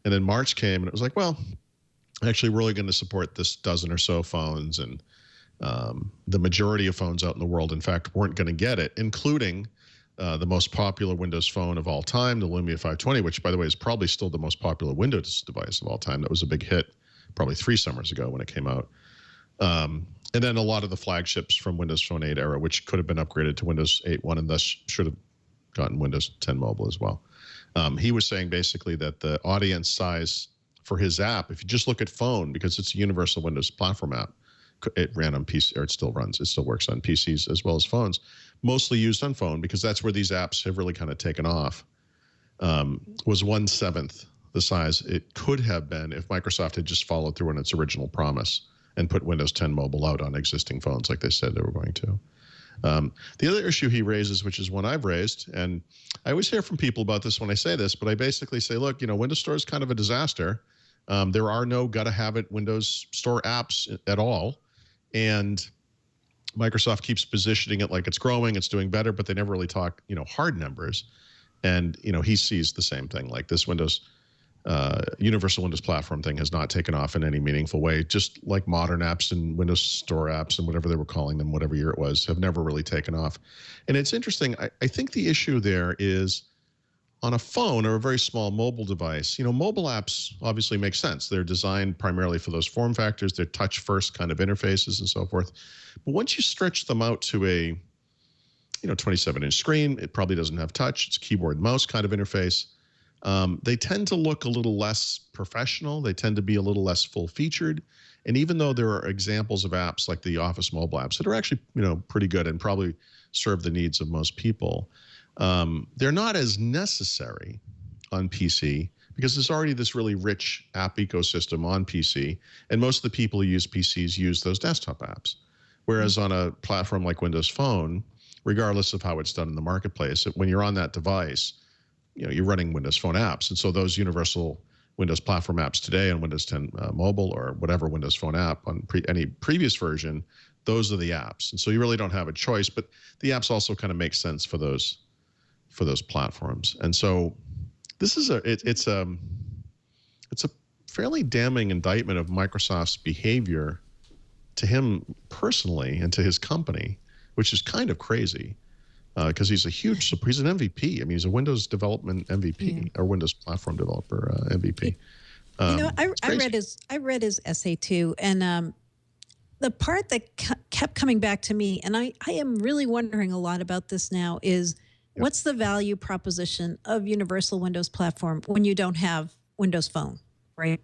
And then March came, and it was like, well, actually, we're only going to support this dozen or so phones, and the majority of phones out in the world, in fact, weren't going to get it, including the most popular Windows phone of all time, the Lumia 520, which, by the way, is probably still the most popular Windows device of all time. That was a big hit probably 3 summers ago when it came out. And then a lot of the flagships from Windows Phone 8 era, which could have been upgraded to Windows 8.1 and thus should have gotten Windows 10 Mobile as well. He was saying basically that the audience size for his app, if you just look at phone, because it's a universal Windows platform app, it ran on PC, or it still works on PCs as well as phones, mostly used on phone because that's where these apps have really kind of taken off, was 1/7 the size it could have been if Microsoft had just followed through on its original promise and put Windows 10 Mobile out on existing phones like they said they were going to. The other issue he raises, which is one I've raised, and I always hear from people about this when I say this, but I basically say, look, Windows Store is kind of a disaster. There are no gotta-have-it Windows Store apps at all. And Microsoft keeps positioning it like it's growing, it's doing better, but they never really talk, hard numbers. And, he sees the same thing. Like this Windows universal Windows platform thing has not taken off in any meaningful way, just like modern apps and Windows Store apps and whatever they were calling them, whatever year it was, have never really taken off. And it's interesting. I think the issue there is on a phone or a very small mobile device. Mobile apps obviously make sense. They're designed primarily for those form factors. They're touch-first kind of interfaces and so forth. But once you stretch them out to a 27-inch screen, it probably doesn't have touch. It's a keyboard and mouse kind of interface. They tend to look a little less professional. They tend to be a little less full-featured. And even though there are examples of apps like the Office mobile apps that are actually, pretty good and probably serve the needs of most people, they're not as necessary on PC because there's already this really rich app ecosystem on PC. And most of the people who use PCs use those desktop apps. Whereas on a platform like Windows Phone, regardless of how it's done in the marketplace, when you're on that device, you're running Windows Phone apps. And so those universal Windows platform apps today on Windows 10 mobile or whatever Windows Phone app on any previous version, those are the apps. And so you really don't have a choice, but the apps also kind of make sense for those platforms. And so this is it's a fairly damning indictment of Microsoft's behavior to him personally and to his company, which is kind of crazy. Because he's he's an MVP. I mean, he's a Windows development MVP or Windows platform developer MVP. I read his essay too, and the part that kept coming back to me, and I am really wondering a lot about this now, is what's the value proposition of universal Windows platform when you don't have Windows Phone, right?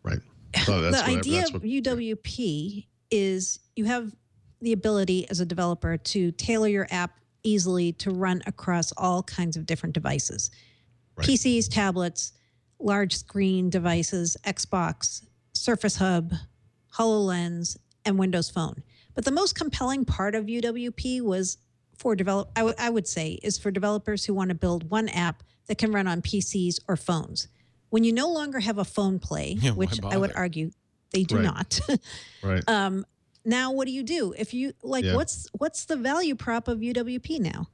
Right. Oh, the idea of UWP is you have the ability as a developer to tailor your app easily to run across all kinds of different devices. Right. PCs, tablets, large screen devices, Xbox, Surface Hub, HoloLens, and Windows Phone. But the most compelling part of UWP was for I would say is for developers who want to build one app that can run on PCs or phones. When you no longer have a phone play, which I would argue they do not. Right. Now, what do you do if you what's the value prop of UWP now?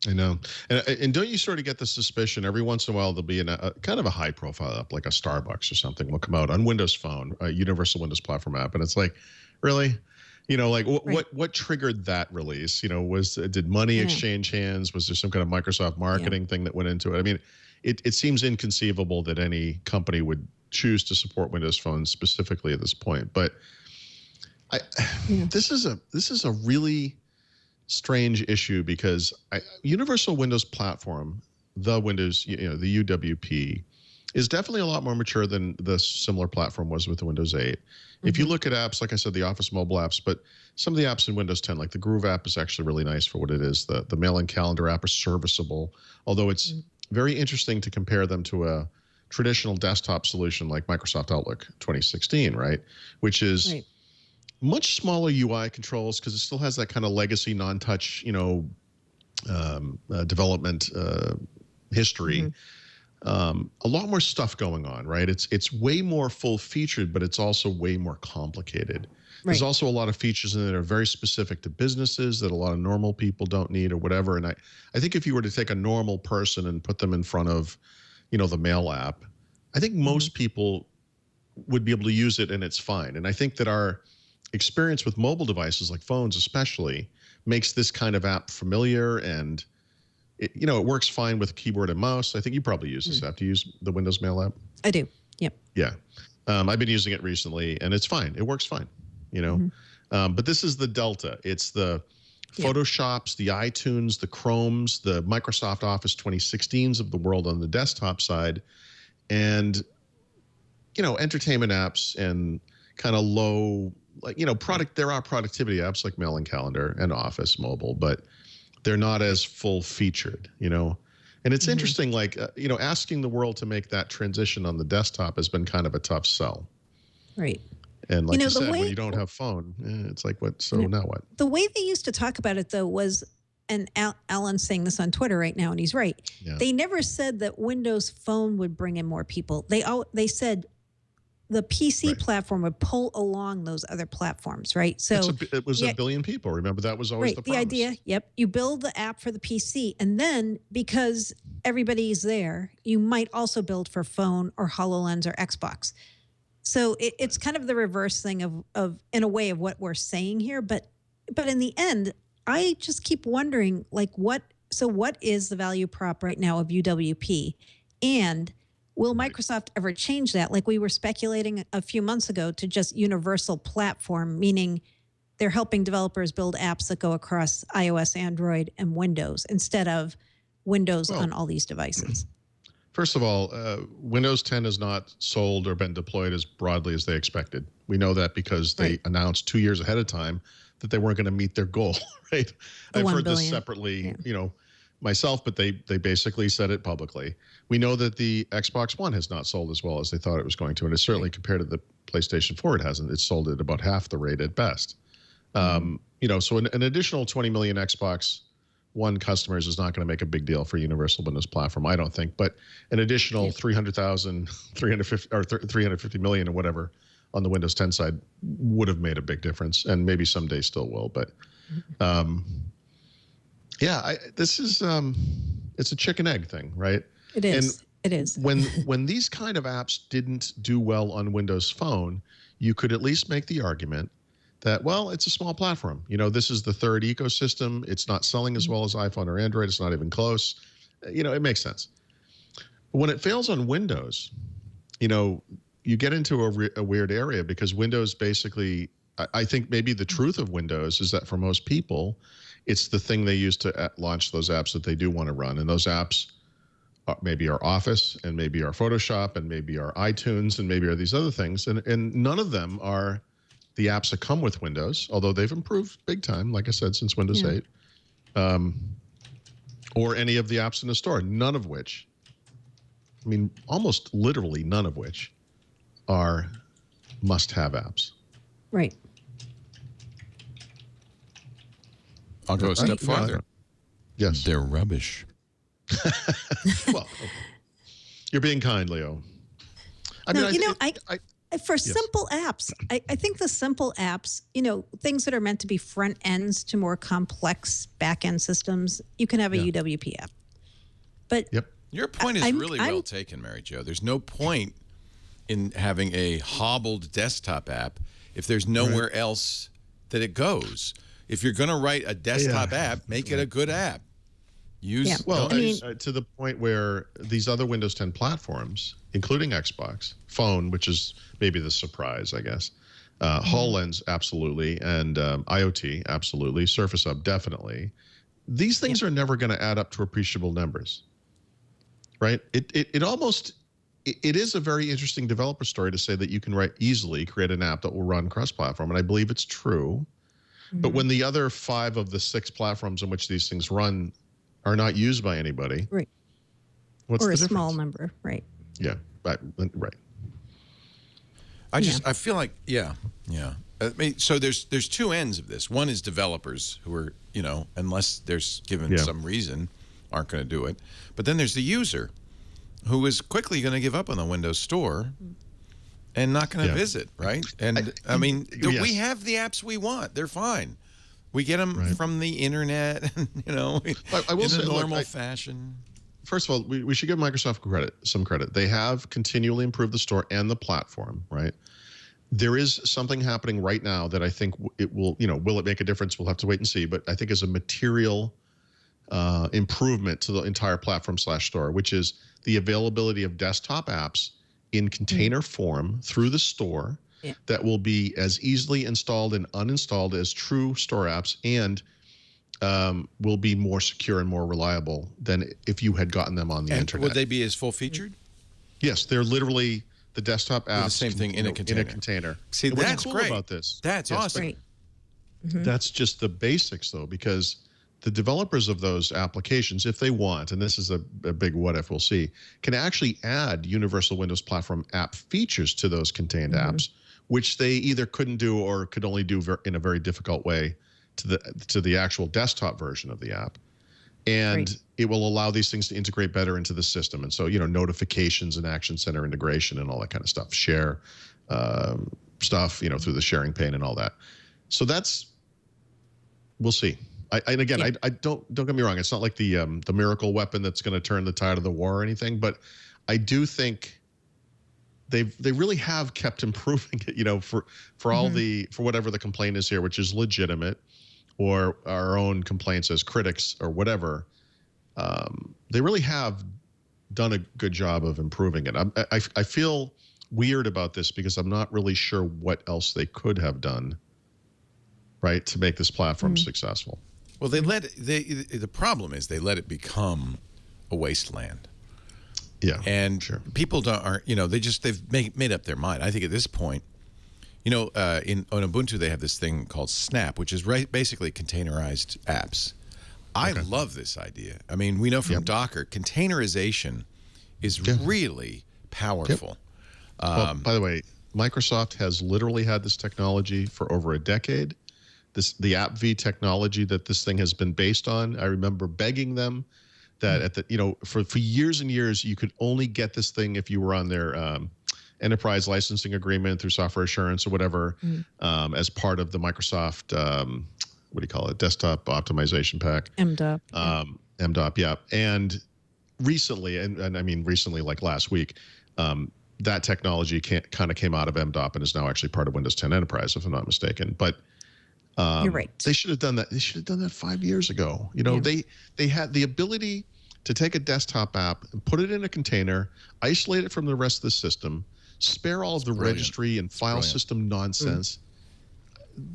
I know. And don't you sort of get the suspicion every once in a while there'll be a kind of a high profile app like a Starbucks or something will come out on Windows Phone, a universal Windows platform app. And it's like, really? What triggered that release? Did money exchange hands? Was there some kind of Microsoft marketing thing that went into it? I mean, it seems inconceivable that any company would choose to support Windows Phone specifically at this point. But this is a really strange issue because universal Windows platform, the Windows, the UWP, is definitely a lot more mature than the similar platform was with the Windows 8. If you look at apps, like I said, the Office mobile apps, but some of the apps in Windows 10, like the Groove app is actually really nice for what it is. The mail and calendar app is serviceable, although it's very interesting to compare them to a traditional desktop solution like Microsoft Outlook 2016, right? Which is much smaller UI controls because it still has that kind of legacy non-touch, development history. A lot more stuff going on, right? It's way more full-featured, but it's also way more complicated. There's also a lot of features in it that are very specific to businesses that a lot of normal people don't need or whatever. And I think if you were to take a normal person and put them in front of, the mail app, I think most people would be able to use it and it's fine. And I think that our experience with mobile devices like phones especially makes this kind of app familiar and it works fine with keyboard and mouse. I think you probably use this app. Do you use the Windows Mail app? I do. Yep. Yeah. I've been using it recently and it's fine. It works fine, but this is the Delta. It's the Photoshops, the iTunes, the Chromes, the Microsoft Office 2016s of the world on the desktop side. And, entertainment apps and kind of low, there are productivity apps like Mail and Calendar and Office Mobile, but they're not as full featured, And it's interesting, asking the world to make that transition on the desktop has been kind of a tough sell. Right. And like you said, when you don't have phone, it's like, what? So now what? The way they used to talk about it, though, was, and Alan's saying this on Twitter right now, and he's right. Yeah. They never said that Windows Phone would bring in more people. They said the PC platform would pull along those other platforms, right? So it was a billion people. Remember, that was always the promise. idea. Yep. You build the app for the PC, and then because everybody's there, you might also build for phone or HoloLens or Xbox. So it's kind of the reverse thing of in a way of what we're saying here. But in the end, I just keep wondering, like, what is the value prop right now of UWP? And will Microsoft ever change that? Like we were speculating a few months ago to just universal platform, meaning they're helping developers build apps that go across iOS, Android, and Windows instead of Windows on all these devices. First of all, Windows 10 has not sold or been deployed as broadly as they expected. We know that because they announced 2 years ahead of time that they weren't going to meet their goal, right? I've heard this separately, myself, but they basically said it publicly. We know that the Xbox One has not sold as well as they thought it was going to, and it's certainly compared to the PlayStation 4, it hasn't. It's sold at about half the rate at best. So an additional 20 million Xbox One customers is not going to make a big deal for Universal Windows Platform, I don't think. But an additional 300,000, 350 million or whatever on the Windows 10 side would have made a big difference, and maybe someday still will. But this is it's a chicken egg thing, right? It is. It is. When these kind of apps didn't do well on Windows Phone, you could at least make the argument that, well, it's a small platform. This is the third ecosystem. It's not selling as well as iPhone or Android. It's not even close. It makes sense. When it fails on Windows, you get into a weird area because Windows basically, I think maybe the truth of Windows is that for most people, it's the thing they use to launch those apps that they do want to run. And those apps maybe are Office, and maybe are Photoshop, and maybe are iTunes, and maybe are these other things. And none of them are the apps that come with Windows, although they've improved big time, like I said, since Windows 8, or any of the apps in the store, none of which, almost literally none of which are must-have apps. Right. I'll go a step farther. Yes. They're rubbish. Well, you're being kind, Leo. For simple apps, I think the simple apps, things that are meant to be front ends to more complex back end systems, you can have a UWP app. But your point is really well taken, Mary Jo. There's no point in having a hobbled desktop app if there's nowhere else that it goes. If you're going to write a desktop app, make it a good app. To the point where these other Windows 10 platforms, including Xbox, phone, which is maybe the surprise, I guess, HoloLens, absolutely, and IoT, absolutely, Surface Hub, definitely. These things are never going to add up to appreciable numbers, right? It is a very interesting developer story to say that you can easily create an app that will run cross-platform, and I believe it's true. But when the other 5 of the 6 platforms in which these things run are not used by anybody, right? What's the difference? Small number, right? Yeah, right. I feel like so there's 2 ends of this. One is developers who are unless there's given some reason aren't going to do it. But then there's the user who is quickly going to give up on the Windows Store and not going to visit, right? And we have the apps we want. They're fine. We get them from the internet, I will say, normal fashion. First of all, we should give Microsoft some credit. They have continually improved the store and the platform, right? There is something happening right now that I think it will, will it make a difference? We'll have to wait and see. But I think is a material improvement to the entire platform/store, which is the availability of desktop apps in container form through the store that will be as easily installed and uninstalled as true store apps, and will be more secure and more reliable than if you had gotten them on the internet. Would they be as full-featured? Yes, they're literally the desktop apps. The same thing in a container. See, and that's cool great about this. That's awesome. Right. That's just the basics, though, because the developers of those applications, if they want, and this is a big what if, we'll see, can actually add Universal Windows Platform app features to those contained apps, which they either couldn't do or could only do in a very difficult way to the actual desktop version of the app. And it will allow these things to integrate better into the system. And so, notifications and Action Center integration and all that kind of stuff, share stuff, through the sharing pane and all that. So we'll see. And again, I don't get me wrong. It's not like the miracle weapon that's going to turn the tide of the war or anything, but I do think they really have kept improving it, you know, for all for whatever the complaint is here, which is legitimate, or our own complaints as critics or whatever. They really have done a good job of improving it. I feel weird about this because I'm not really sure what else they could have done, right, to make this platform successful. Well, the problem is they let it become a wasteland. Yeah, and sure. People aren't, you know, they've made up their mind. I think at this point, you know, on Ubuntu they have this thing called Snap, which is basically containerized apps. I love this idea. I mean, we know from Docker, containerization is really powerful. Well, by the way, Microsoft has literally had this technology for over a decade. The AppV technology that this thing has been based on, I remember begging them that for years and years, you could only get this thing if you were on their enterprise licensing agreement through software assurance or whatever, as part of the Microsoft, what do you call it, desktop optimization pack? MDOP. MDOP, yeah. And recently, and I mean recently, like last week, that technology kind of came out of MDOP and is now actually part of Windows 10 Enterprise, if I'm not mistaken. But you're right. They should have done that. They should have done that 5 years ago. You know, they had the ability to take a desktop app and put it in a container, isolate it from the rest of the system, spare all of the registry and file system nonsense.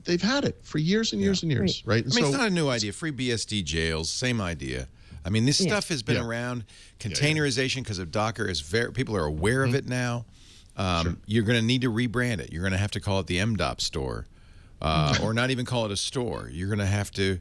They've had it for years and years and years, right? And I mean, it's not a new idea. Free BSD jails, same idea. I mean, this stuff has been around. Containerization, because of Docker, is people are aware of it now. You're going to need to rebrand it. You're going to have to call it the MDOP store, or not even call it a store. You're going to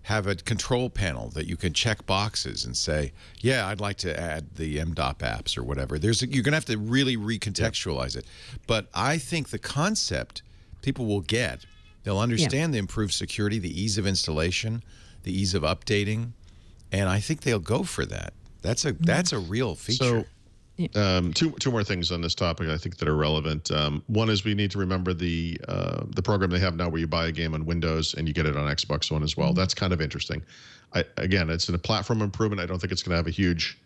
have a control panel that you can check boxes and say, yeah, I'd like to add the MDOP apps or whatever. You're going to have to really recontextualize it. But I think the concept people will get. They'll understand the improved security, the ease of installation, the ease of updating, and I think they'll go for that. That's a real feature. So, two more things on this topic I think that are relevant. One is we need to remember the program they have now where you buy a game on Windows and you get it on Xbox One as well. That's kind of interesting. Again, it's a platform improvement. I don't think it's going to have a huge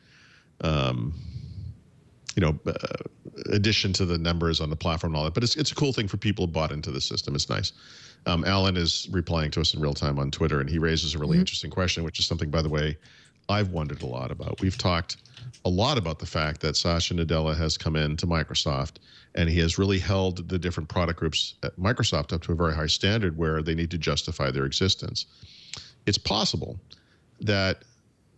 addition to the numbers on the platform and all that, but it's a cool thing for people who bought into the system. It's nice. Alan is replying to us in real time on Twitter, and he raises a really interesting question, which is something, by the way, I've wondered a lot about. We've talked a lot about the fact that Satya Nadella has come in to Microsoft, and he has really held the different product groups at Microsoft up to a very high standard where they need to justify their existence. It's possible that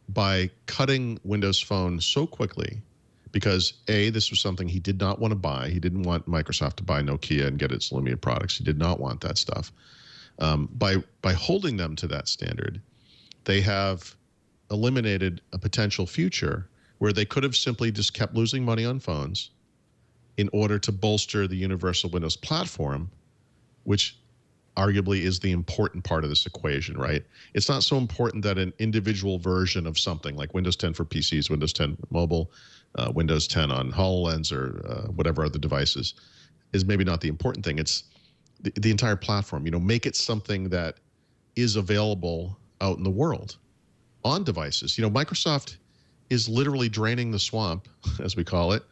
by cutting Windows Phone so quickly, because this was something he did not want to buy. He didn't want Microsoft to buy Nokia and get its Lumia products. He did not want that stuff. By holding them to that standard, they have eliminated a potential future where they could have simply just kept losing money on phones in order to bolster the universal Windows platform, which arguably is the important part of this equation, right? It's not so important that an individual version of something like Windows 10 for PCs, Windows 10 mobile, Windows 10 on HoloLens or whatever other devices is maybe not the important thing. It's the entire platform. You know, make it something that is available out in the world on devices. You know, Microsoft is literally draining the swamp, as we call it,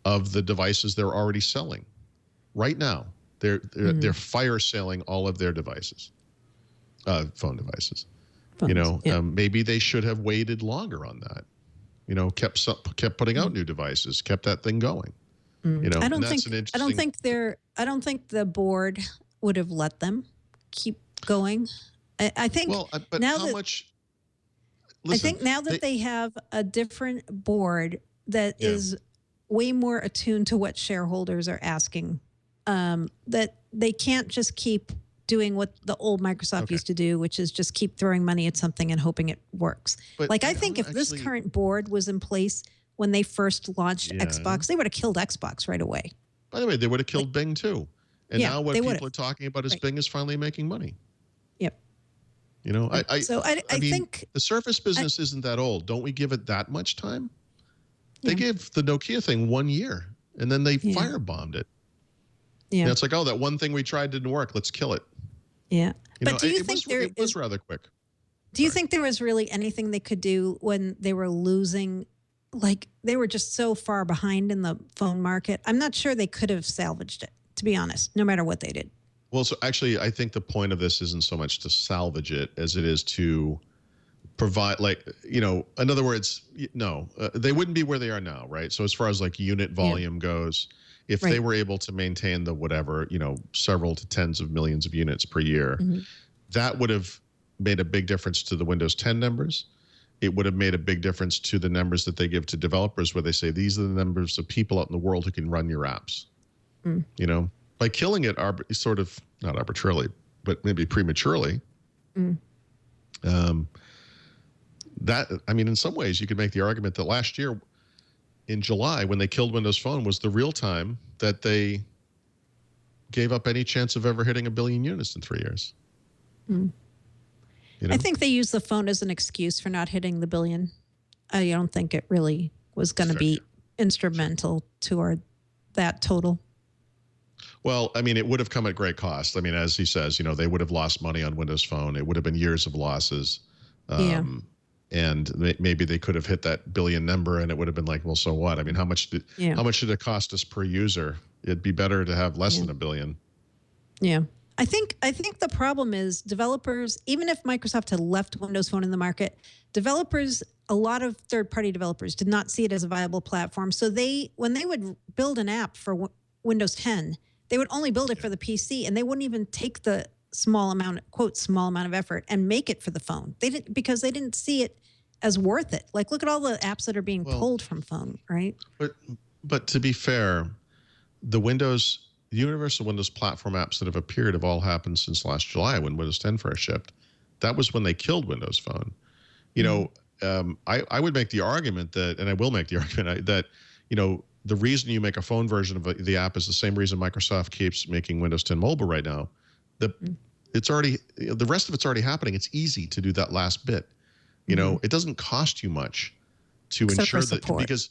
of the devices they're already selling right now. They're fire selling all of their devices, phone devices. Phones, you know, maybe they should have waited longer on that. You know, kept putting out new devices, kept that thing going. You know, I don't think the board would have let them keep going. I think but now how that, much? Listen, I think now that they have a different board that is way more attuned to what shareholders are asking, that they can't just keep doing what the old Microsoft used to do, which is just keep throwing money at something and hoping it works. But I think if this current board was in place when they first launched Xbox, they would have killed Xbox right away. By the way, they would have killed Bing too. And now what people are talking about is Bing is finally making money. Yep. You know, I mean, think the Surface business isn't that old. Don't we give it that much time? They gave the Nokia thing 1 year, and then they firebombed it. Yeah. And it's like, that one thing we tried didn't work. Let's kill it. Yeah. But do you think it was rather quick? Do you think there was really anything they could do when they were losing? Like, they were just so far behind in the phone market. I'm not sure they could have salvaged it, to be honest, no matter what they did. Well, so actually, I think the point of this isn't so much to salvage it as it is to provide, like, you know, in other words, no, they wouldn't be where they are now, right? So as far as like unit volume goes, if they were able to maintain the whatever, you know, several to tens of millions of units per year, that would have made a big difference to the Windows 10 numbers. It would have made a big difference to the numbers that they give to developers, where they say these are the numbers of people out in the world who can run your apps. You know, by killing it sort of, not arbitrarily, but maybe prematurely. That, I mean, in some ways you could make the argument that last year in July, when they killed Windows Phone, was the real time that they gave up any chance of ever hitting 1 billion units in 3 years. You know? I think they used the phone as an excuse for not hitting the billion. I don't think it really was going to be instrumental toward that total. Well, I mean, it would have come at great cost. I mean, as he says, you know, they would have lost money on Windows Phone. It would have been years of losses. And maybe they could have hit that billion number, and it would have been like, well, so what? I mean, how much did it cost us per user? It'd be better to have less than 1 billion. Yeah. I think the problem is developers, even if Microsoft had left Windows Phone in the market, developers, a lot of third-party developers did not see it as a viable platform. So when they would build an app for Windows 10, they would only build it for the PC, and they wouldn't even take the small amount of effort and make it for the phone. They didn't, because they didn't see it as worth it. Like, look at all the apps that are being pulled from phone, right? But to be fair, the universal Windows platform apps that have appeared have all happened since last July, when Windows 10 first shipped. That was when they killed Windows Phone. You know, I would make the argument that, and I will make the argument that, you know, the reason you make a phone version of the app is the same reason Microsoft keeps making Windows 10 mobile right now. It's already, the rest of it's already happening. It's easy to do that last bit. You know, it doesn't cost you much to ensure that, because,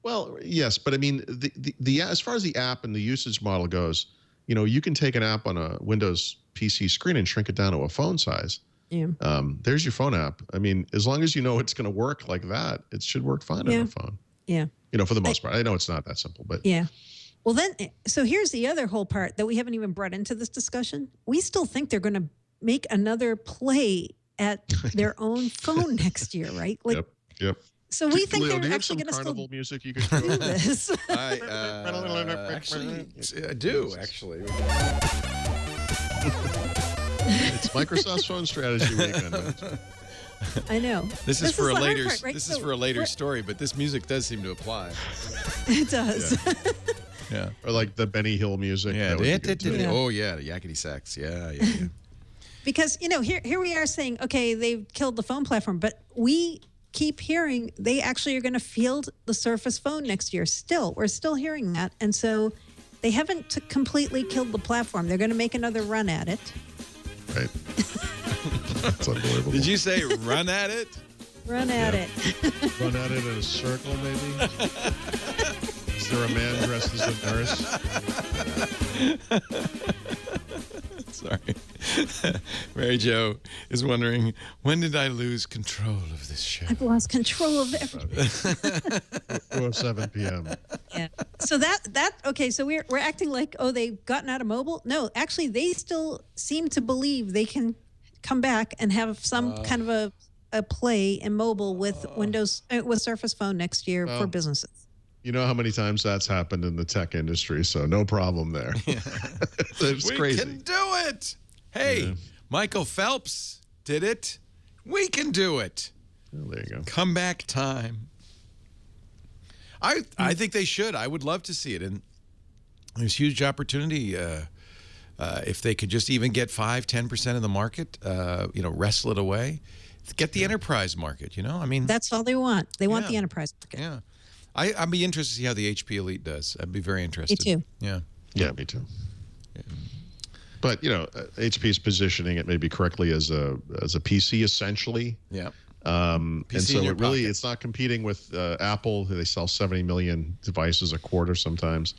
well, yes, but I mean, the as far as the app and the usage model goes, you know, you can take an app on a Windows PC screen and shrink it down to a phone size. There's your phone app. I mean, as long as you know it's going to work like that, it should work fine on a phone. You know, for the most part. I know it's not that simple, but well, then, so here's the other whole part that we haven't even brought into this discussion. We still think they're going to make another play at their own phone next year, right? Like, Yep. So we think they're actually going to still still music you can do this. Actually, I do, actually. It's Microsoft's phone strategy weekend. I know. This is for a later. Part, right? This is for a later story, but this music does seem to apply. It does. Yeah. Or like the Benny Hill music. Yeah. Oh yeah, the yakety sax. Yeah. Because, you know, here we are saying, okay, they've killed the phone platform, but we keep hearing they actually are going to field the Surface Phone next year. We're still hearing that, and so they haven't completely killed the platform. They're going to make another run at it. Right. That's unbelievable. Did you say run at it? Run at it. Run at it in a circle, maybe? Is there a man dressed as a nurse? Sorry. Mary Jo is wondering, when did I lose control of this show? I've lost control of everything. 2:07 p.m. Yeah. So okay, so we're acting like, oh, they've gotten out of mobile. No, actually, they still seem to believe they can come back and have some kind of a play in mobile with Windows, with Surface Phone next year for businesses. You know how many times that's happened in the tech industry, so no problem there. Yeah. It's crazy. We can do it. Hey, Michael Phelps did it. We can do it. Well, there you go. Comeback time. I think they should. I would love to see it. And there's huge opportunity if they could just even get 5-10% of the market, you know, wrestle it away. Get the enterprise market, you know? I mean, that's all they want. They want the enterprise market. Yeah. I'd be interested to see how the HP Elite does. I'd be very interested. Me too. Yeah. Yeah, me too. Yeah. But, you know, HP's positioning it maybe correctly as a PC essentially. Yeah. And so it's not competing with Apple. They sell 70 million devices a quarter sometimes.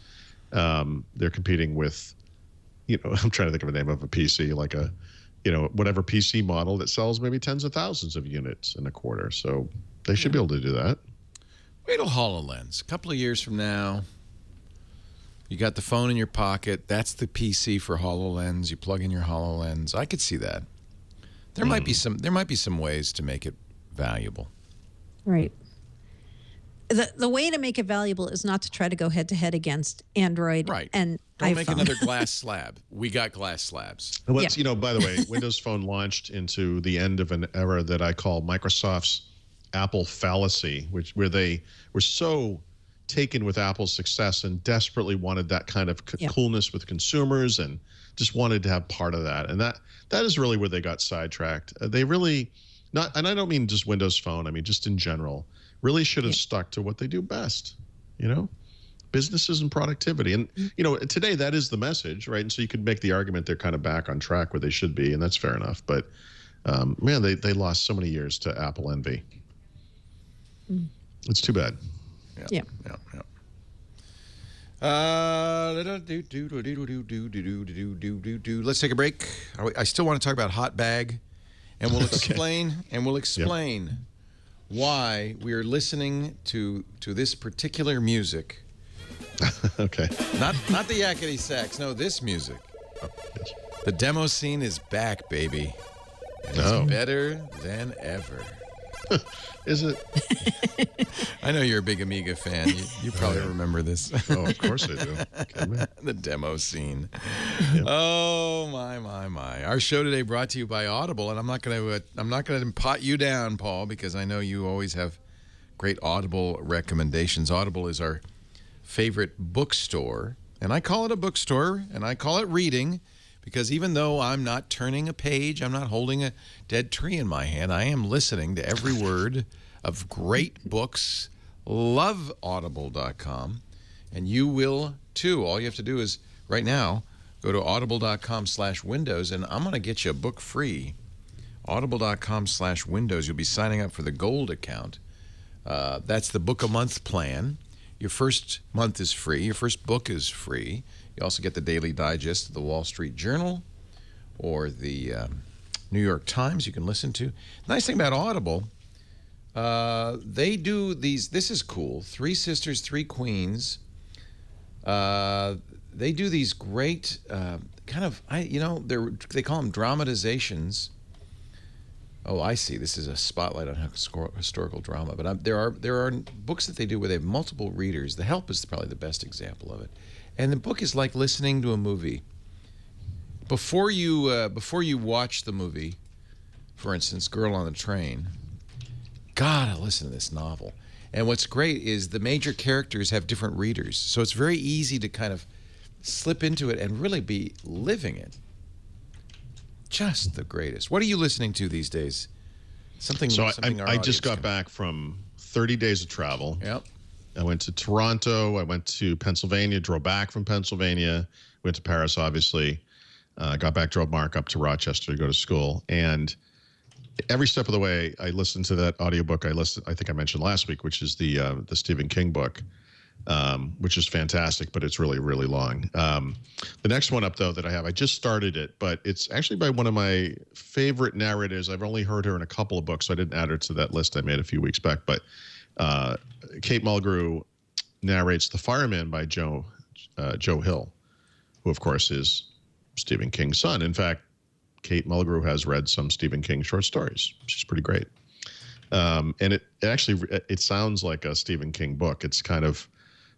They're competing with, you know, I'm trying to think of a name of a PC, like a whatever PC model that sells maybe tens of thousands of units in a quarter. So they should be able to do that. Wait till HoloLens. A couple of years from now, you got the phone in your pocket. That's the PC for HoloLens. You plug in your HoloLens. I could see that. There might be some ways to make it valuable. Right. The way to make it valuable is not to try to go head to head against Android and Don't iPhone. make another glass slab. We got glass slabs. Let's, by the way, Windows Phone launched into the end of an era that I call Microsoft's Apple fallacy, where they were so taken with Apple's success and desperately wanted that kind of coolness with consumers and just wanted to have part of that. And that is really where they got sidetracked. They really and I don't mean just Windows Phone, I mean just in general, really should have stuck to what they do best, businesses and productivity. And, today that is the message, right? And so you could make the argument they're kind of back on track where they should be, and that's fair enough. But, man, they lost so many years to Apple envy. It's too bad. Yeah. Let's take a break. I still want to talk about Hot Bag, and we'll explain why we are listening to this particular music. Okay. Not the yakety sax. No, this music. The demo scene is back, baby. And it's better than ever. Is it? I know you're a big Amiga fan. You probably remember this. Oh, of course I do. The demo scene. Yep. Oh my! Our show today brought to you by Audible, and I'm not going to pot you down, Paul, because I know you always have great Audible recommendations. Audible is our favorite bookstore, and I call it a bookstore, and I call it reading. Because even though I'm not turning a page, I'm not holding a dead tree in my hand, I am listening to every word of great books. Love Audible.com, and you will too. All you have to do is, right now, go to audible.com/windows, and I'm going to get you a book free. Audible.com/windows. You'll be signing up for the Gold account. That's the book a month plan. Your first month is free. Your first book is free. You also get the daily digest of the Wall Street Journal or the New York Times you can listen to. The nice thing about Audible, they do these, this is cool, Three Sisters, Three Queens. They do these great kind of, they call them dramatizations. Oh, I see. This is a spotlight on historical drama. But there are books that they do where they have multiple readers. The Help is probably the best example of it. And the book is like listening to a movie. Before you watch the movie, for instance, Girl on the Train, gotta listen to this novel. And what's great is the major characters have different readers. So it's very easy to kind of slip into it and really be living it. Just the greatest. What are you listening to these days? I just got back from 30 days of travel. Yep. I went to Toronto. I went to Pennsylvania, drove back from Pennsylvania, went to Paris, obviously. Got back, drove Mark up to Rochester to go to school. And every step of the way, I listened to that audiobook I think I mentioned last week, which is the Stephen King book, which is fantastic, but it's really, really long. The next one up, though, that I have, I just started it, but it's actually by one of my favorite narrators. I've only heard her in a couple of books, so I didn't add her to that list I made a few weeks back. But Kate Mulgrew narrates The Fireman by Joe Hill, who, of course, is Stephen King's son. In fact, Kate Mulgrew has read some Stephen King short stories. She's pretty great. And it sounds like a Stephen King book. It's kind of,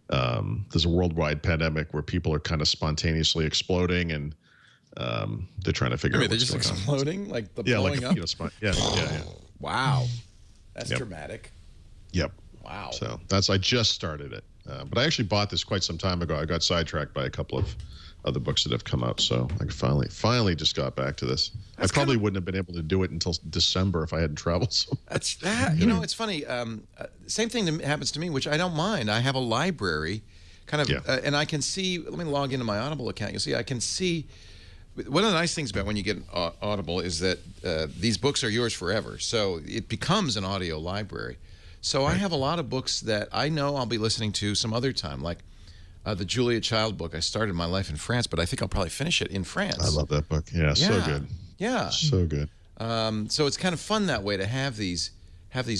there's a worldwide pandemic where people are kind of spontaneously exploding, and they're trying to figure out what's they're just going exploding? on. Like the blowing up? Yeah. Wow. That's dramatic. Yep. Wow. So I just started it. But I actually bought this quite some time ago. I got sidetracked by a couple of other books that have come out. So I finally just got back to this. I probably wouldn't have been able to do it until December if I hadn't traveled so much. It's funny. Same thing happens to me, which I don't mind. I have a library and I can see, let me log into my Audible account. You'll see, I can see, one of the nice things about when you get Audible is that these books are yours forever. So it becomes an audio library. So I have a lot of books that I know I'll be listening to some other time, like the Julia Child book. I started my life in France, but I think I'll probably finish it in France. I love that book. Yeah, so good. Yeah. So good. So it's kind of fun that way to have these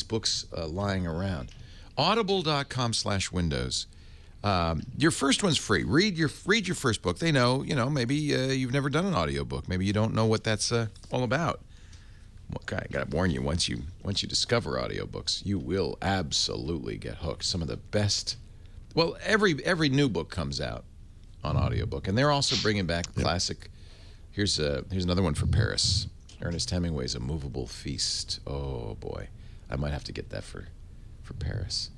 books lying around. Audible.com/Windows. Your first one's free. Read your first book. They know, maybe you've never done an audiobook. Maybe you don't know what that's all about. Well, I got to warn you, once you discover audiobooks, you will absolutely get hooked. Some of the best. Well, every new book comes out on audiobook, and they're also bringing back classic. Here's another one for Paris. Ernest Hemingway's A Movable Feast. Oh boy, I might have to get that for Paris.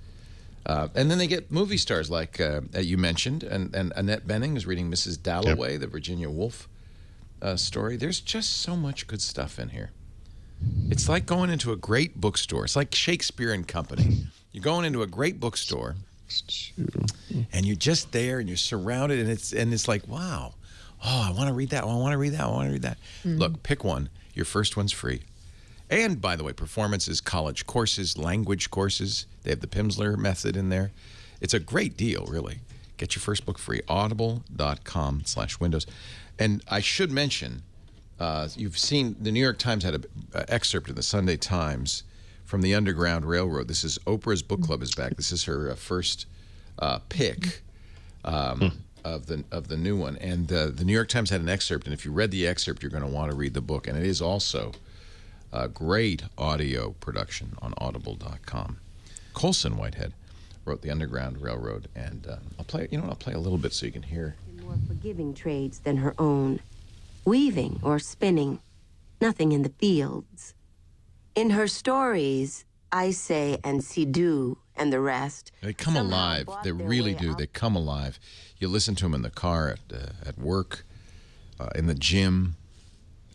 And then they get movie stars like you mentioned, and Annette Bening is reading Mrs. Dalloway, the Virginia Woolf story. There's just so much good stuff in here. It's like going into a great bookstore. It's like Shakespeare and Company. You're going into a great bookstore, and you're just there, and you're surrounded, and it's like, wow, oh, I want to read that. I want to read that. I want to read that. Look, pick one. Your first one's free. And, by the way, performances, college courses, language courses. They have the Pimsleur method in there. It's a great deal, really. Get your first book free. Audible.com/Windows. And I should mention, you've seen the New York Times had an excerpt in the Sunday Times from the Underground Railroad. This is Oprah's Book Club is back. This is her first pick of the new one. And the New York Times had an excerpt. And if you read the excerpt, you're going to want to read the book. And it is also great audio production on audible.com. Colson Whitehead wrote The Underground Railroad, and I'll play a little bit so you can hear. More forgiving trades than her own. Weaving or spinning, nothing in the fields. In her stories, I say and Sidhu and the rest. They come alive. They really do. They come alive. You listen to them in the car, at work, in the gym.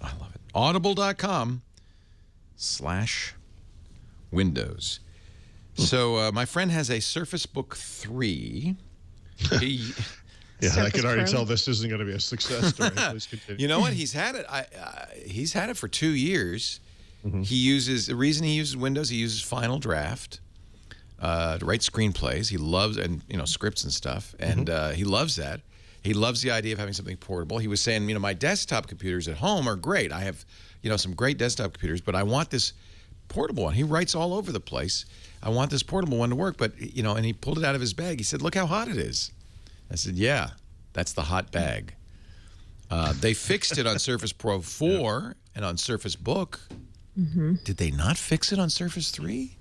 I love it. Audible.com/Windows. So my friend has a Surface Book 3. Yeah, I can already Pro. tell this isn't going to be a success story. Please continue. You know what? He's had it. He's had it for 2 years. The reason he uses Windows, he uses Final Draft to write screenplays. He loves scripts and stuff, and he loves that. He loves the idea of having something portable. He was saying, my desktop computers at home are great. I have, some great desktop computers, but I want this portable one. He writes all over the place. I want this portable one to work, but and he pulled it out of his bag. He said, "Look how hot it is." I said, "Yeah, that's the hot bag." They fixed it on Surface Pro 4 and on Surface Book. Did they not fix it on Surface 3?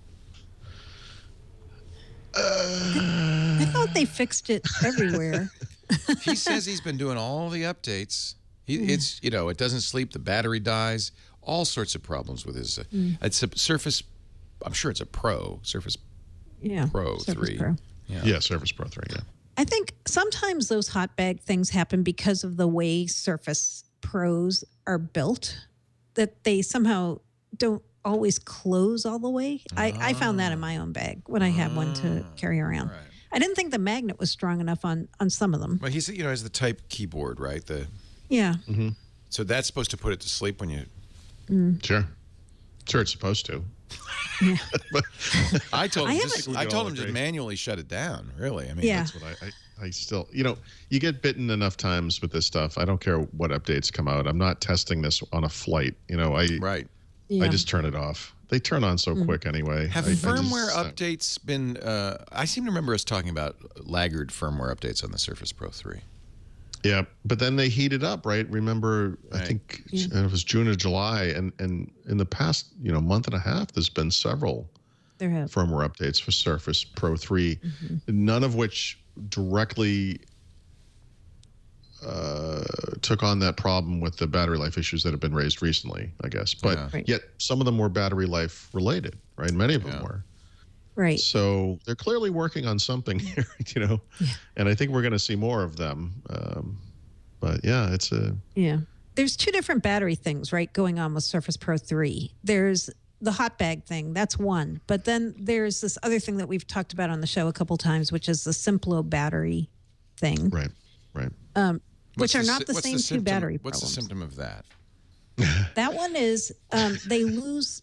I thought they fixed it everywhere. He says he's been doing all the updates. It's it doesn't sleep, the battery dies, all sorts of problems with his. It's a Surface. I'm sure it's a Pro Surface Pro Surface 3. Pro. Yeah, Surface Pro 3. Yeah. I think sometimes those hot bag things happen because of the way Surface Pros are built, that they somehow don't always close all the way. I found that in my own bag when I had one to carry around. Right. I didn't think the magnet was strong enough on some of them. Well, he's has the type keyboard, right? Yeah. So that's supposed to put it to sleep when you. Sure, it's supposed to. But I told him all just agree. manually shut it down. Really, I mean, Yeah. That's what I still, you get bitten enough times with this stuff. I don't care what updates come out. I'm not testing this on a flight. right. Yeah. I just turn it off. They turn on so quick anyway. Have firmware updates been? I seem to remember us talking about laggard firmware updates on the Surface Pro 3. Yeah, but then they heated up, right? Remember, I think it was June or July, and in the past, month and a half, there's been several There have. firmware updates for Surface Pro 3, none of which directly took on that problem with the battery life issues that have been raised recently, I guess. But yet some of them were battery life related, right? Many of them were. Right. So they're clearly working on something here, and I think we're going to see more of them. But yeah, it's a... Yeah. There's two different battery things, right, going on with Surface Pro 3. There's the hot bag thing. That's one. But then there's this other thing that we've talked about on the show a couple times, which is the Simplo battery thing. Right. Which are not the same two battery problems. What's the symptom of that? That one is they lose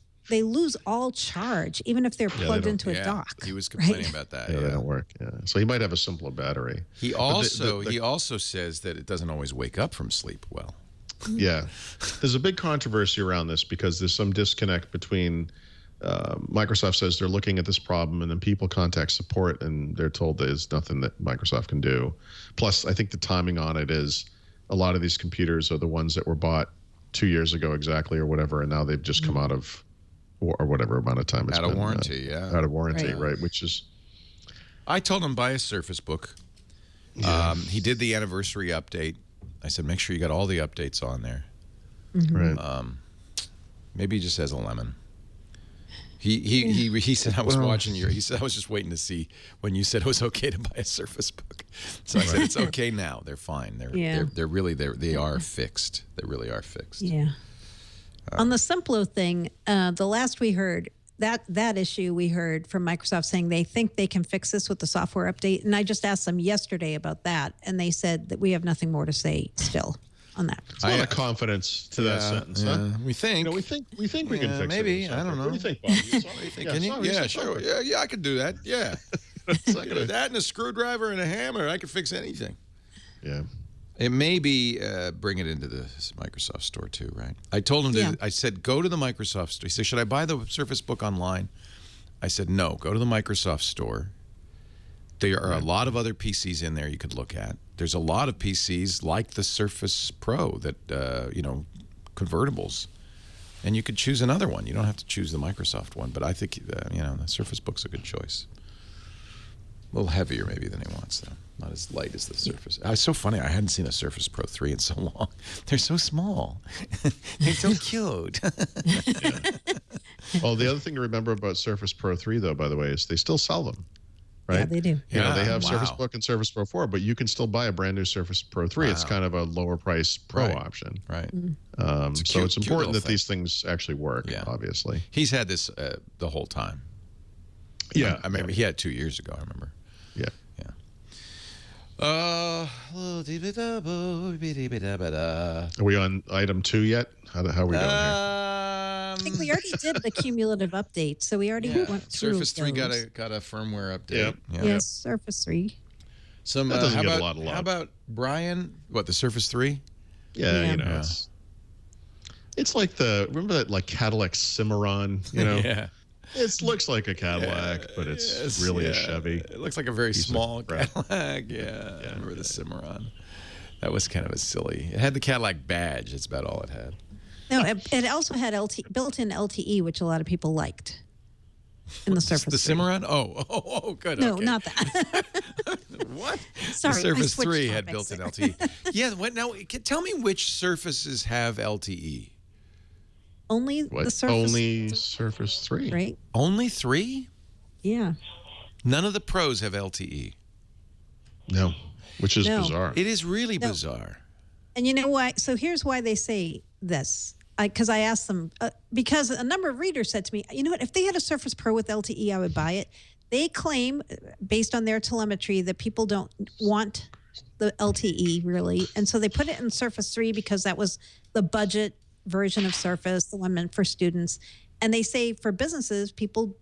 all charge, even if they're plugged into a dock. He was complaining about that. Yeah, they don't work. Yeah, so he might have a simpler battery. He also says that it doesn't always wake up from sleep well. Yeah. There's a big controversy around this because there's some disconnect between Microsoft says they're looking at this problem, and then people contact support and they're told there's nothing that Microsoft can do. Plus, I think the timing on it is a lot of these computers are the ones that were bought 2 years ago exactly or whatever, and now they've just come out of, or whatever amount of time it's been. Out of warranty, Out of warranty, right? Which is... I told him buy a Surface Book. Yeah. He did the anniversary update. I said, make sure you got all the updates on there. Right. Maybe he just has a lemon. He said I was watching your. He said I was just waiting to see when you said it was okay to buy a Surface Book. So I said it's okay now. They're fine. They're really they are fixed. They really are fixed. Yeah. On the Simplo thing, the last we heard that issue we heard from Microsoft saying they think they can fix this with the software update, and I just asked them yesterday about that, and they said that we have nothing more to say still on that. It's a lot of confidence to that sentence, huh? We think. We think we can fix maybe. it. I don't know. What do you think, Bob? Can you? Yeah, sure. Yeah, I could do that. Yeah. That and a screwdriver and a hammer, I could fix anything. Yeah. It may be bring it into the Microsoft store too, right? I told him to. I said go to the Microsoft store. He said, should I buy the Surface Book online? I said no. Go to the Microsoft store. There are a lot of other PCs in there you could look at. There's a lot of PCs like the Surface Pro that, convertibles. And you could choose another one. You don't have to choose the Microsoft one. But I think, the Surface Book's a good choice. A little heavier maybe than he wants, though. Not as light as the Surface. It's so funny. I hadn't seen a Surface Pro 3 in so long. They're so small. They're so cute. Well, the other thing to remember about Surface Pro 3, though, by the way, is they still sell them. Right? Yeah, they do. They have Surface Book and Surface Pro 4, but you can still buy a brand new Surface Pro 3. It's kind of a lower price Pro option. Right. So it's important that these things actually work, obviously. He's had this the whole time. Yeah. I remember he had 2 years ago, I remember. Yeah. Yeah. Are we on item 2 yet? How are we doing here? I think we already did the cumulative update, so we already went through Surface 3 those. got a firmware update. Yes, Surface 3. Some that doesn't how get about, a lot of love. How about Brian? What, the Surface 3? Yeah. It's like remember that like Cadillac Cimarron, Yeah. It looks like a Cadillac, but it's really a Chevy. It looks like a very small Cadillac. Yeah, I remember the Cimarron. That was kind of a silly. It had the Cadillac badge. That's about all it had. No, it also had built-in LTE, which a lot of people liked in the Surface 3. The Cimarron? Oh, good. No, okay. not that. What? Sorry, the Surface I 3 had topics. built-in LTE. Yeah. What? Now, tell me which Surfaces have LTE. Only the Surface. Only Surface 3. Right? Only 3? Yeah. None of the Pros have LTE. No, which is bizarre. It is really bizarre. And you know why? So here's why they say this. Because I asked them, because a number of readers said to me, you know what, if they had a Surface Pro with LTE, I would buy it. They claim, based on their telemetry, that people don't want the LTE really. And so they put it in Surface 3 because that was the budget version of Surface, the one meant for students. And they say for businesses,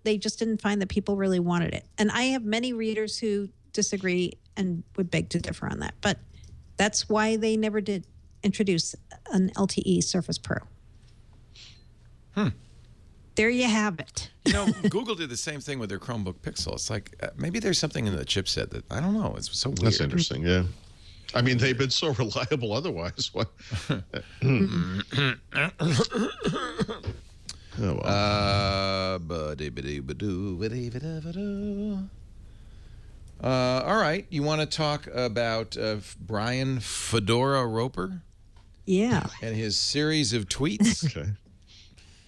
they just didn't find that people really wanted it. And I have many readers who disagree and would beg to differ on that. But that's why they never did introduce an LTE Surface Pro. There you have it. Google did the same thing with their Chromebook Pixel. It's like maybe there's something in the chipset that, I don't know, it's so weird. That's interesting, yeah. I mean, they've been so reliable otherwise. What? Oh, well. All right. You want to talk about Brian Fedora Roper? Yeah. And his series of tweets? Okay.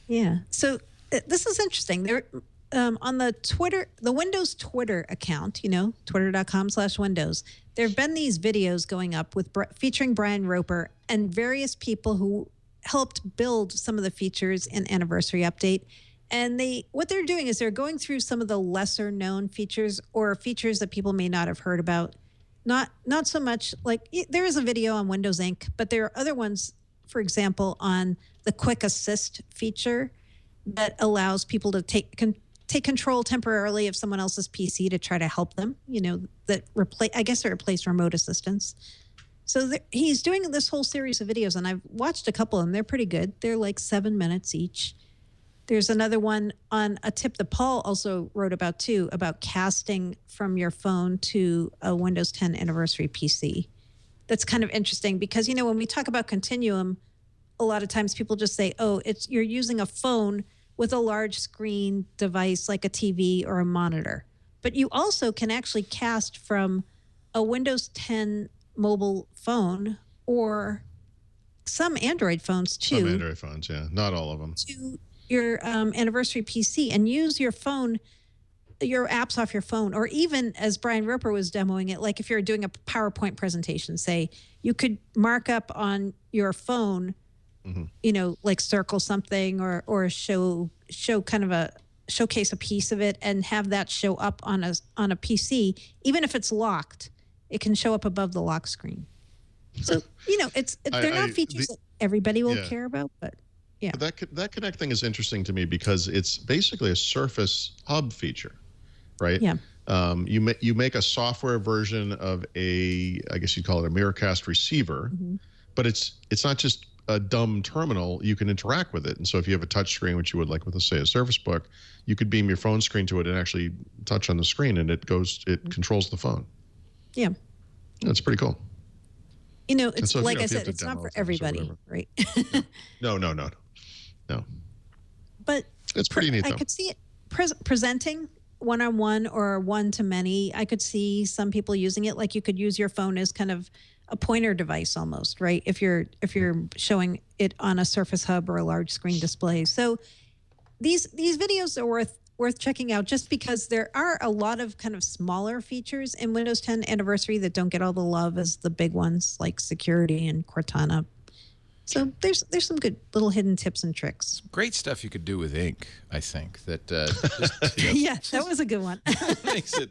Yeah. So this is interesting. There, on the Windows Twitter account, twitter.com/Windows, there have been these videos going up featuring Brian Roper and various people who helped build some of the features in Anniversary Update. And what they're doing is they're going through some of the lesser known features or features that people may not have heard about. Not so much like there is a video on Windows Inc., but there are other ones, for example, on the Quick Assist feature that allows people to take control temporarily of someone else's PC to try to help them, that replace remote assistance. So he's doing this whole series of videos, and I've watched a couple of them. They're pretty good. They're like 7 minutes each. There's another one on a tip that Paul also wrote about too, about casting from your phone to a Windows 10 anniversary PC. That's kind of interesting because, you know, when we talk about Continuum, a lot of times people just say, oh, you're using a phone with a large screen device like a TV or a monitor. But you also can actually cast from a Windows 10 mobile phone or some Android phones too. Some Android phones, yeah. Not all of them. To your anniversary PC and use your phone, your apps off your phone, or even as Brian Roper was demoing it, like if you're doing a PowerPoint presentation, say, you could mark up on your phone, you know, like circle something or show kind of showcase a piece of it and have that show up on a PC, even if it's locked. It can show up above the lock screen. So, you know, they're not features that everybody will care about, but yeah. But that Connect thing is interesting to me because it's basically a Surface hub feature, right? Yeah. You make a software version of I guess you'd call it a Miracast receiver, but it's not just a dumb terminal. You can interact with it. And so if you have a touch screen, which you would like with, say, a Surface Book, you could beam your phone screen to it and actually touch on the screen, and it controls the phone. Yeah. That's pretty cool. You know, it's so like I said, it's not for everybody, right? No. But it's pretty neat, though. I could see it presenting one-on-one or one-to-many. I could see some people using it like you could use your phone as kind of a pointer device almost, right? If you're showing it on a Surface Hub or a large screen display. So these videos are worth checking out just because there are a lot of kind of smaller features in Windows 10 Anniversary that don't get all the love as the big ones like security and Cortana. So there's some good little hidden tips and tricks. Great stuff you could do with ink, I think. That yeah, that was a good one. makes it.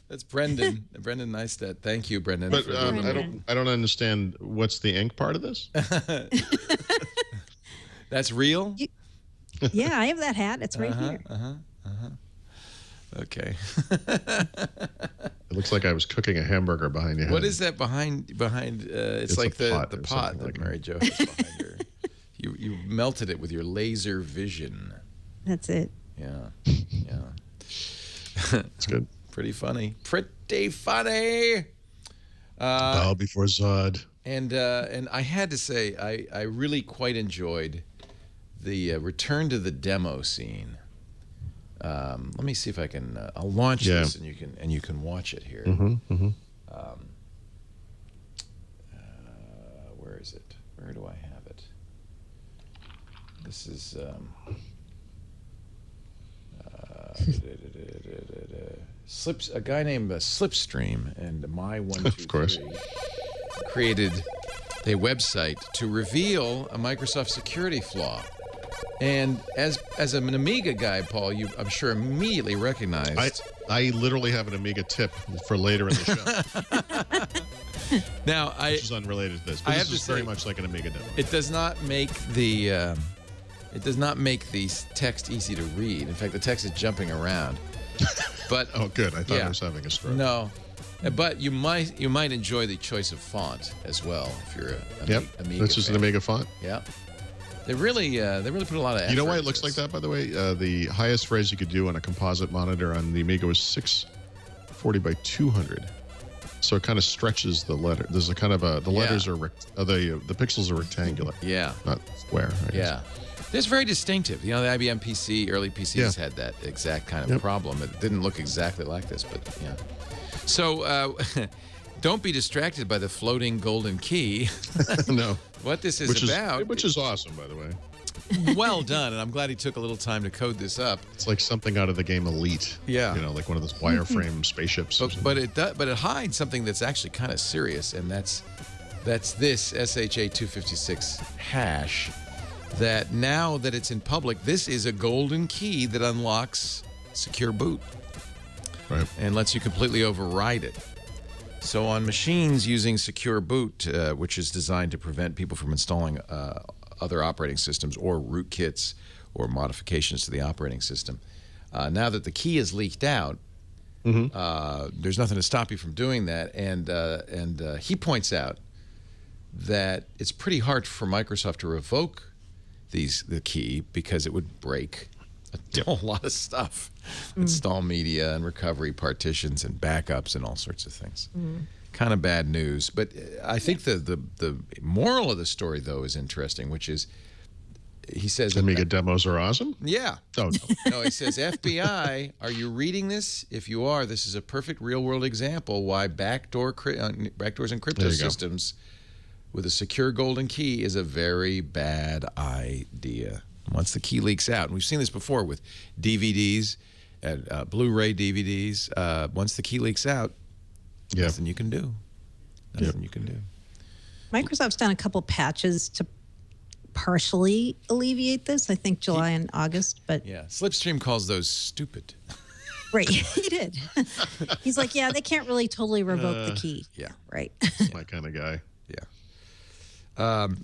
That's Brendan Neistat. Thank you, Brendan. But I don't understand what's the ink part of this. That's real. Yeah, I have that hat. It's right here. Okay. It looks like I was cooking a hamburger behind your head. What is that behind? It's like the pot that like Mary Jo has behind her. You melted it with your laser vision. That's it. Yeah. It's good. Pretty funny. Pretty funny. Bow before Zod. And I had to say, I really quite enjoyed the return to the demo scene. Let me see if I can. I'll launch this, and you can watch it here. Where is it? Where do I have it? This is a guy named Slipstream and My123 created a website to reveal a Microsoft security flaw. And as an Amiga guy, Paul, I'm sure immediately recognized. I literally have an Amiga tip for later in the show. Now, which is unrelated to this. But this is very much like an Amiga demo. It does not make the text easy to read. In fact, the text is jumping around. But oh, good. I thought I was having a stroke. No, but you might enjoy the choice of font as well if you're Amiga. This is an Amiga font. Yeah. They really put a lot of effort. You know why it looks like that, by the way? The highest phrase you could do on a composite monitor on the Amiga was 640 by 200. So it kind of stretches the letter. There's a kind of the letters are the pixels are rectangular. Yeah. Not square. I guess. It's very distinctive. You know, the IBM PC, early PCs had that exact kind of problem. It didn't look exactly like this, but yeah. So don't be distracted by the floating golden key. No. What this is about. Which is awesome, by the way. Well done, and I'm glad he took a little time to code this up. It's like something out of the game Elite. Yeah. You know, like one of those wireframe spaceships. But it hides something that's actually kind of serious, and that's this SHA-256 hash. That now that it's in public, this is a golden key that unlocks secure boot. Right. And lets you completely override it. So on machines using secure boot, which is designed to prevent people from installing other operating systems or rootkits or modifications to the operating system, now that the key is leaked out, there's nothing to stop you from doing that. And he points out that it's pretty hard for Microsoft to revoke the key because it would break a whole lot of stuff. Install media and recovery partitions and backups and all sorts of things. Kind of bad news. But I think the moral of the story, though, is interesting, which is he says Amiga demos are awesome? Yeah. Oh, no. No, he says, FBI, are you reading this? If you are, this is a perfect real-world example why backdoors and crypto systems with a secure golden key is a very bad idea. Once the key leaks out, and we've seen this before with DVDs and Blu-ray DVDs, once the key leaks out, nothing you can do. Nothing you can do. Microsoft's done a couple patches to partially alleviate this. I think July and August, but yeah, Slipstream calls those stupid. Right, he did. He's like, yeah, they can't really totally revoke the key. Yeah, right. My kind of guy. Yeah.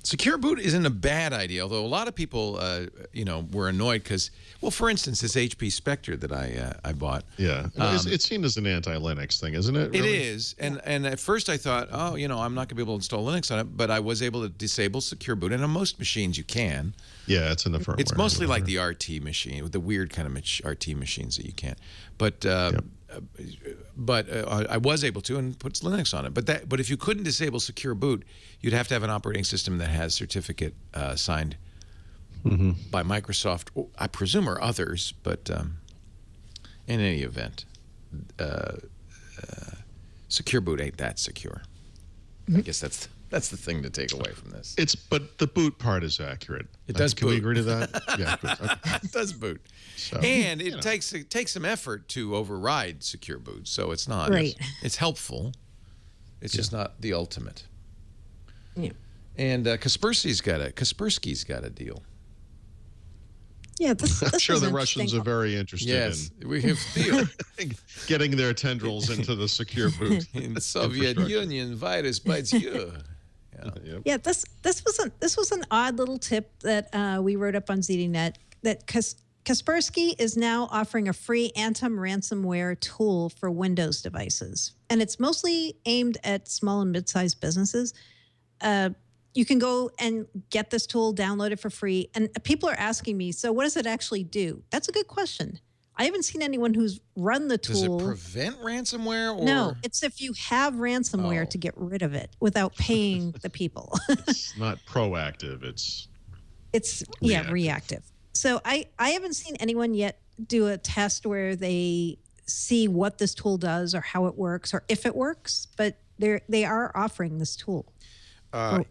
Secure boot isn't a bad idea, although a lot of people, were annoyed because, well, for instance, this HP Spectre that I bought. Yeah, it's seen as an anti-Linux thing, isn't it? Really? It is, Yeah. and at first I thought, oh, I'm not going to be able to install Linux on it, but I was able to disable secure boot, and on most machines you can. Yeah, it's in the firmware. It's mostly like the RT machine, the weird kind of RT machines that you can't. But I was able to and puts Linux on it. But if you couldn't disable secure boot, you'd have to have an operating system that has certificate signed by Microsoft, I presume, or others. But in any event, secure boot ain't that secure. I guess that's the thing to take away from this. But the boot part is accurate. It does Can boot. we agree to that? Yeah, good. Okay. It does boot. So, And it takes some effort to override secure boot, so it's not. Right. It's helpful. It's just not the ultimate. Yeah. And Kaspersky's got a deal. Yeah, this I'm sure was the interesting. Russians are very interested Yes, we have deal in getting their tendrils into the secure boot. in the Soviet infrastructure. Union. Virus bites you. Yeah. Yep. Yeah, this was an odd little tip that we wrote up on ZDNet that Kaspersky is now offering a free anti-ransomware tool for Windows devices, and it's mostly aimed at small and mid-sized businesses. You can go and get this tool, download it for free, and people are asking me, so what does it actually do? That's a good question. I haven't seen anyone who's run the tool. Does it prevent ransomware? Or? No, it's if you have ransomware to get rid of it without paying the people. It's not proactive. It's reactive. So I haven't seen anyone yet do a test where they see what this tool does or how it works or if it works, but they are offering this tool.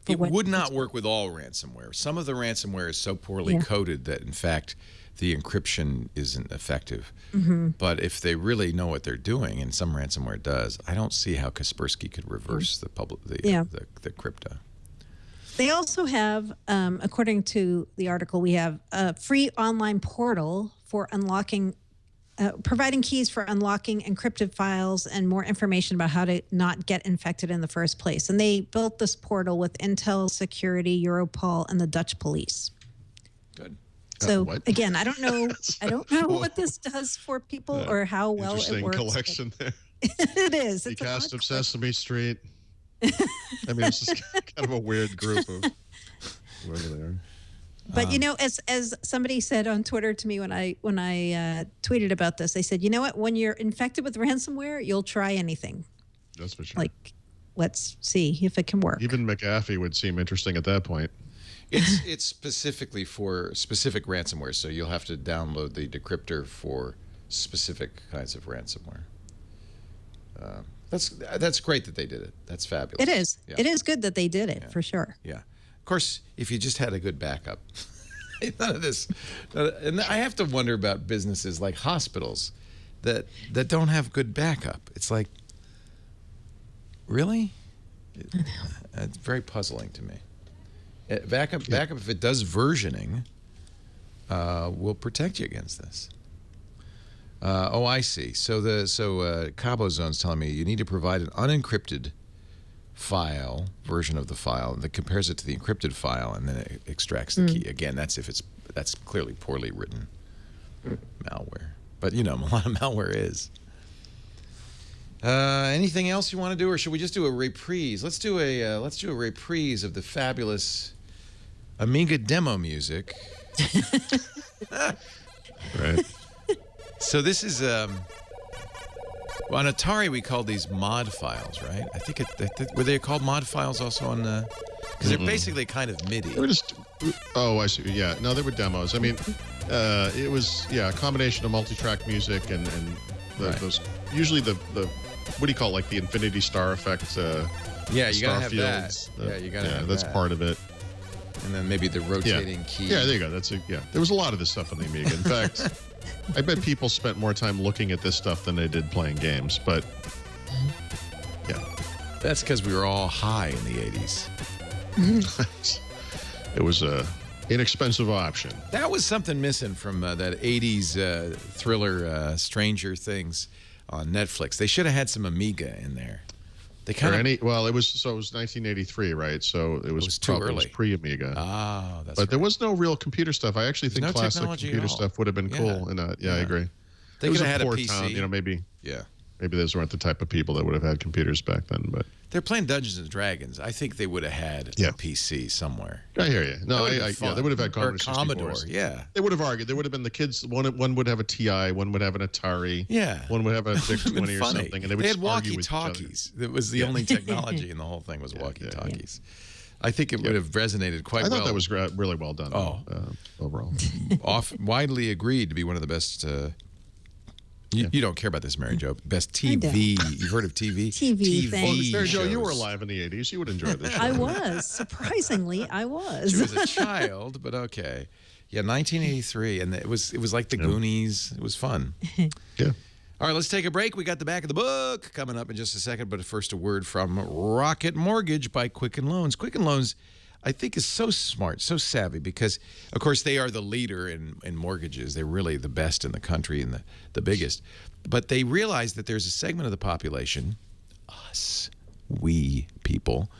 It would not work with all ransomware. Some of the ransomware is so poorly coded that, in fact, the encryption isn't effective. But if they really know what they're doing, and some ransomware does, I don't see how Kaspersky could reverse the crypto. They also have, according to the article, we have a free online portal for unlocking, providing keys for unlocking encrypted files and more information about how to not get infected in the first place. And they built this portal with Intel Security, Europol, and the Dutch police. Good. So what? again, I don't know what this does for people or how well it works. Interesting collection there. It is. The It's an cast odd of Sesame Street. I mean, it's just kind of a weird group of whoever they are. But as somebody said on Twitter to me when I tweeted about this, they said, you know what? When you're infected with ransomware, you'll try anything. That's for sure. Like, let's see if it can work. Even McAfee would seem interesting at that point. It's specifically for specific ransomware, so you'll have to download the decryptor for specific kinds of ransomware. That's great that they did it. That's fabulous. It is. Yeah. It is good that they did it for sure. Yeah. Of course, if you just had a good backup, none of this. And I have to wonder about businesses like hospitals that don't have good backup. It's like, really? It's very puzzling to me. Backup, if it does versioning, will protect you against this. Oh, I see. So Cabo Zone's telling me you need to provide an unencrypted file version of the file that compares it to the encrypted file, and then it extracts the key. Again, that's clearly poorly written malware. But a lot of malware is. Anything else you want to do, or should we just do a reprise? Let's do a reprise of the fabulous Amiga demo music. Right. So this is on Atari we called these mod files, right? I think were they called mod files also on the? Because they're basically kind of MIDI. They were just. Oh, I see. Yeah. No, they were demos. I mean, it was a combination of multi-track music and those usually the what do you call it, like the Infinity Star effect? Yeah, you gotta have fields, that. You gotta have that's that. part of it. And then maybe the rotating key. Yeah, there you go. There was a lot of this stuff on the Amiga. In fact, I bet people spent more time looking at this stuff than they did playing games. But yeah, that's because we were all high in the 80s. It was a inexpensive option. That was something missing from that 80s thriller Stranger Things on Netflix. They should have had some Amiga in there. They kind of it was 1983, right? So it was too probably early. pre-Amiga. Oh, that's but there was no real computer stuff. I actually think no classic technology computer at all. stuff would have been cool. And I agree. They it was could have had a poor PC. town, maybe those weren't the type of people that would have had computers back then. But they're playing Dungeons and Dragons. I think they would have had a PC somewhere. I hear you. No, they would have had Commodore. Yeah, they would have argued. There would have been the kids. One would have a TI. One would have an Atari. Yeah, one would have a VIC 20 or something. And they had walkie-talkies. That was the only technology in the whole thing was walkie-talkies. I think it would have resonated quite well. I thought that was really well done. Overall, widely agreed to be one of the best. You don't care about this, Mary Jo. Best TV. You've heard of TV? TV. Well, Mary Jo, you were alive in the 80s. You would enjoy this. I was. Surprisingly, I was. She was a child, but okay. Yeah, 1983, and it was like the Goonies. It was fun. Yeah. All right, let's take a break. We got the back of the book coming up in just a second, but first a word from Rocket Mortgage by Quicken Loans. Quicken Loans, I think, is so smart, so savvy, because, of course, they are the leader in mortgages. They're really the best in the country and the biggest. But they realize that there's a segment of the population, us, we people,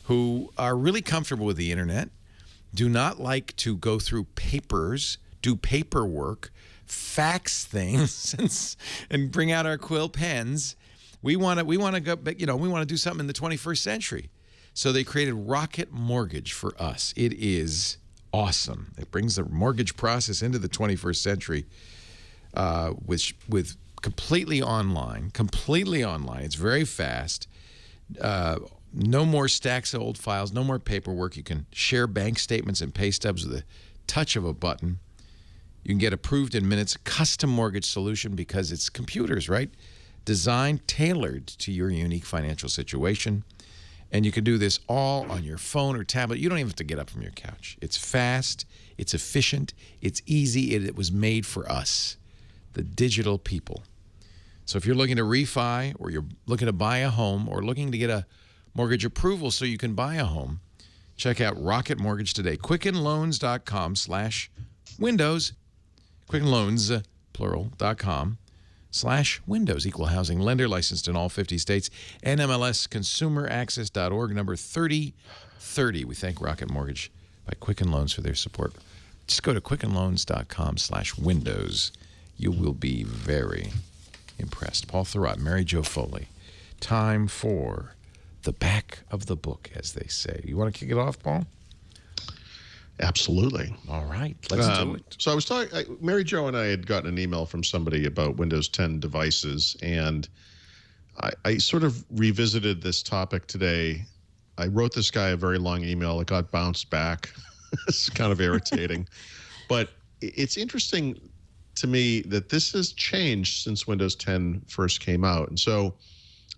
who are really comfortable with the internet, do not like to go through papers, do paperwork, fax things, and bring out our quill pens. We want to go, we want to do something in the 21st century. So they created Rocket Mortgage for us. It is awesome. It brings the mortgage process into the 21st century with completely online. It's very fast. No more stacks of old files, no more paperwork. You can share bank statements and pay stubs with a touch of a button. You can get approved in minutes. Custom mortgage solution because it's computers, right? Designed, tailored to your unique financial situation. And you can do this all on your phone or tablet. You don't even have to get up from your couch. It's fast, it's efficient, it's easy, it was made for us, the digital people. So if you're looking to refi, or you're looking to buy a home, or looking to get a mortgage approval so you can buy a home, check out Rocket Mortgage today. QuickenLoans.com/Windows. QuickenLoans, plural.com/Windows. Equal housing lender, licensed in all 50 states. NMLSconsumeraccess.org, number 3030. We thank Rocket Mortgage by Quicken Loans for their support. Just go to QuickenLoans.com/Windows. You will be very impressed. Paul Thurrott, Mary Jo Foley. Time for the back of the book, as they say. You want to kick it off, Paul? Absolutely. All right, let's do it. So I was talking, Mary Jo and I had gotten an email from somebody about Windows 10 devices, and I sort of revisited this topic today. I wrote this guy a very long email. It got bounced back. It's kind of irritating. But it's interesting to me that this has changed since Windows 10 first came out. And so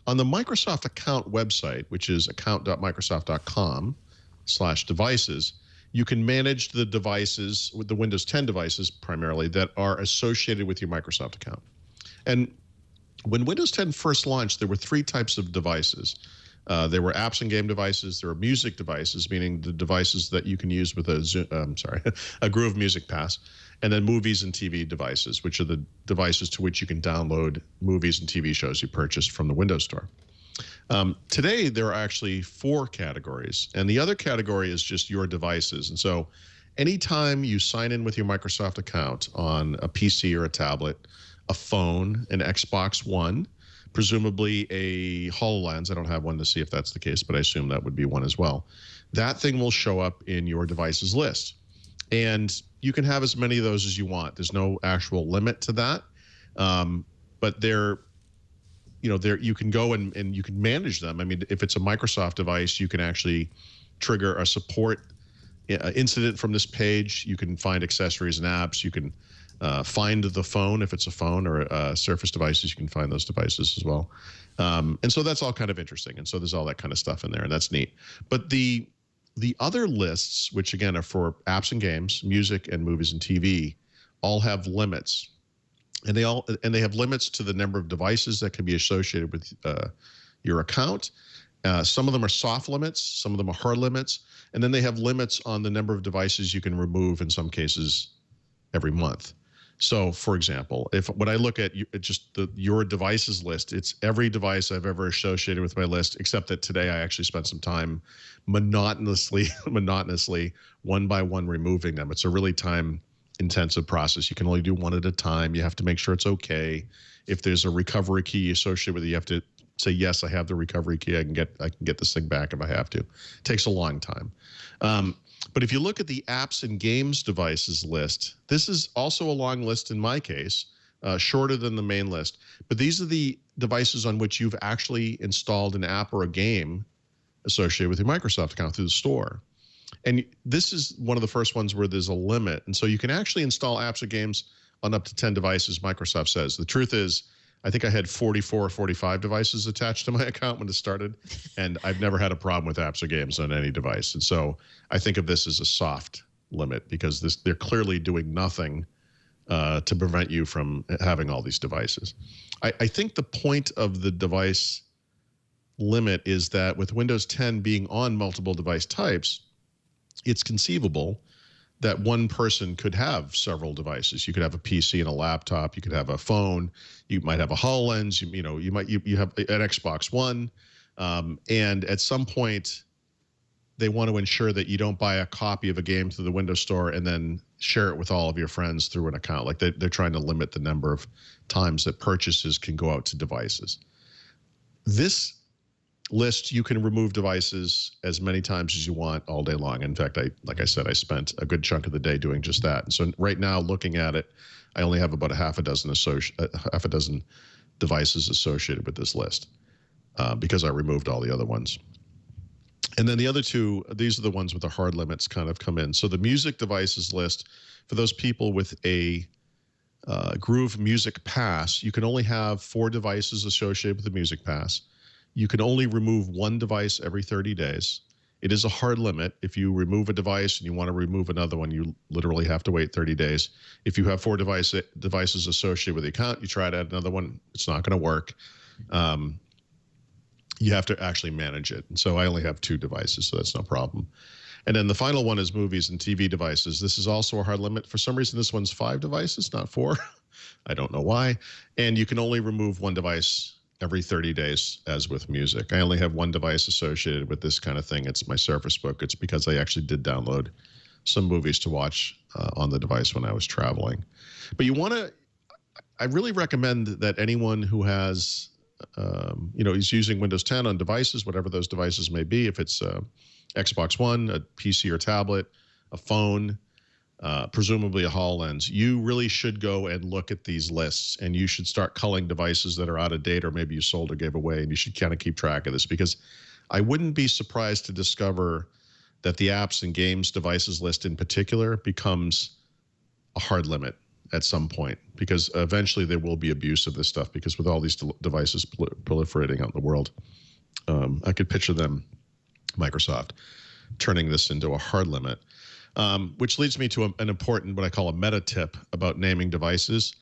on the Microsoft account website, which is account.microsoft.com/devices, you can manage the devices, with the Windows 10 devices primarily, that are associated with your Microsoft account. And when Windows 10 first launched, there were three types of devices. There were apps and game devices. There were music devices, meaning the devices that you can use with a Groove Music Pass, and then movies and TV devices, which are the devices to which you can download movies and TV shows you purchased from the Windows Store. Today, there are actually four categories, and the other category is just your devices. And so anytime you sign in with your Microsoft account on a PC or a tablet, a phone, an Xbox One, presumably a HoloLens. I don't have one to see if that's the case, but I assume that would be one as well. That thing will show up in your devices list. And you can have as many of those as you want. There's no actual limit to that. But you can go and you can manage them. I mean, if it's a Microsoft device, you can actually trigger a support incident from this page. You can find accessories and apps. You can find the phone if it's a phone, or Surface devices. You can find those devices as well. And so that's all kind of interesting. And so there's all that kind of stuff in there, and that's neat. But the other lists, which again are for apps and games, music and movies and TV, all have limits. And they have limits to the number of devices that can be associated with your account. Some of them are soft limits, some of them are hard limits, and then they have limits on the number of devices you can remove, in some cases every month. So, for example, when I look at your devices list, it's every device I've ever associated with my list, except that today I actually spent some time monotonously, one by one removing them. It's a really time-intensive process. You can only do one at a time. You have to make sure it's okay. If there's a recovery key associated with it, you have to say, yes, I have the recovery key. I can get this thing back if I have to. It takes a long time. But if you look at the apps and games devices list, this is also a long list in my case, shorter than the main list. But these are the devices on which you've actually installed an app or a game associated with your Microsoft account through the store. And this is one of the first ones where there's a limit. And so you can actually install apps or games on up to 10 devices, Microsoft says. The truth is, I think I had 44 or 45 devices attached to my account when it started, and I've never had a problem with apps or games on any device. And so I think of this as a soft limit, because they're clearly doing nothing to prevent you from having all these devices. I think the point of the device limit is that with Windows 10 being on multiple device types, it's conceivable that one person could have several devices. You could have a PC and a laptop. You could have a phone. You might have a HoloLens. You have an Xbox One, and at some point, they want to ensure that you don't buy a copy of a game through the Windows Store and then share it with all of your friends through an account. Like they're trying to limit the number of times that purchases can go out to devices. This list, you can remove devices as many times as you want all day long. In fact, like I said, I spent a good chunk of the day doing just that. And so right now, looking at it, I only have about half a dozen devices associated with this list because I removed all the other ones. And then the other two, these are the ones with the hard limits kind of come in. So the music devices list, for those people with a Groove Music Pass, you can only have 4 devices associated with the Music Pass. You can only remove one device every 30 days. It is a hard limit. If you remove a device and you want to remove another one, you literally have to wait 30 days. If you have 4 devices associated with the account, you try to add another one, it's not going to work. You have to actually manage it. And so I only have 2 devices, so that's no problem. And then the final one is movies and TV devices. This is also a hard limit. For some reason, this one's 5 devices, not 4. I don't know why. And you can only remove one device every 30 days, as with music. I only have 1 device associated with this kind of thing. It's my Surface Book. It's because I actually did download some movies to watch on the device when I was traveling. But I really recommend that anyone who has, is using Windows 10 on devices, whatever those devices may be, if it's Xbox One, a PC or tablet, a phone, presumably a HoloLens, you really should go and look at these lists, and you should start culling devices that are out of date or maybe you sold or gave away, and you should kind of keep track of this, because I wouldn't be surprised to discover that the apps and games devices list in particular becomes a hard limit at some point, because eventually there will be abuse of this stuff, because with all these devices proliferating out in the world, I could picture them, Microsoft, turning this into a hard limit. Which leads me to an important, what I call a meta tip about naming devices.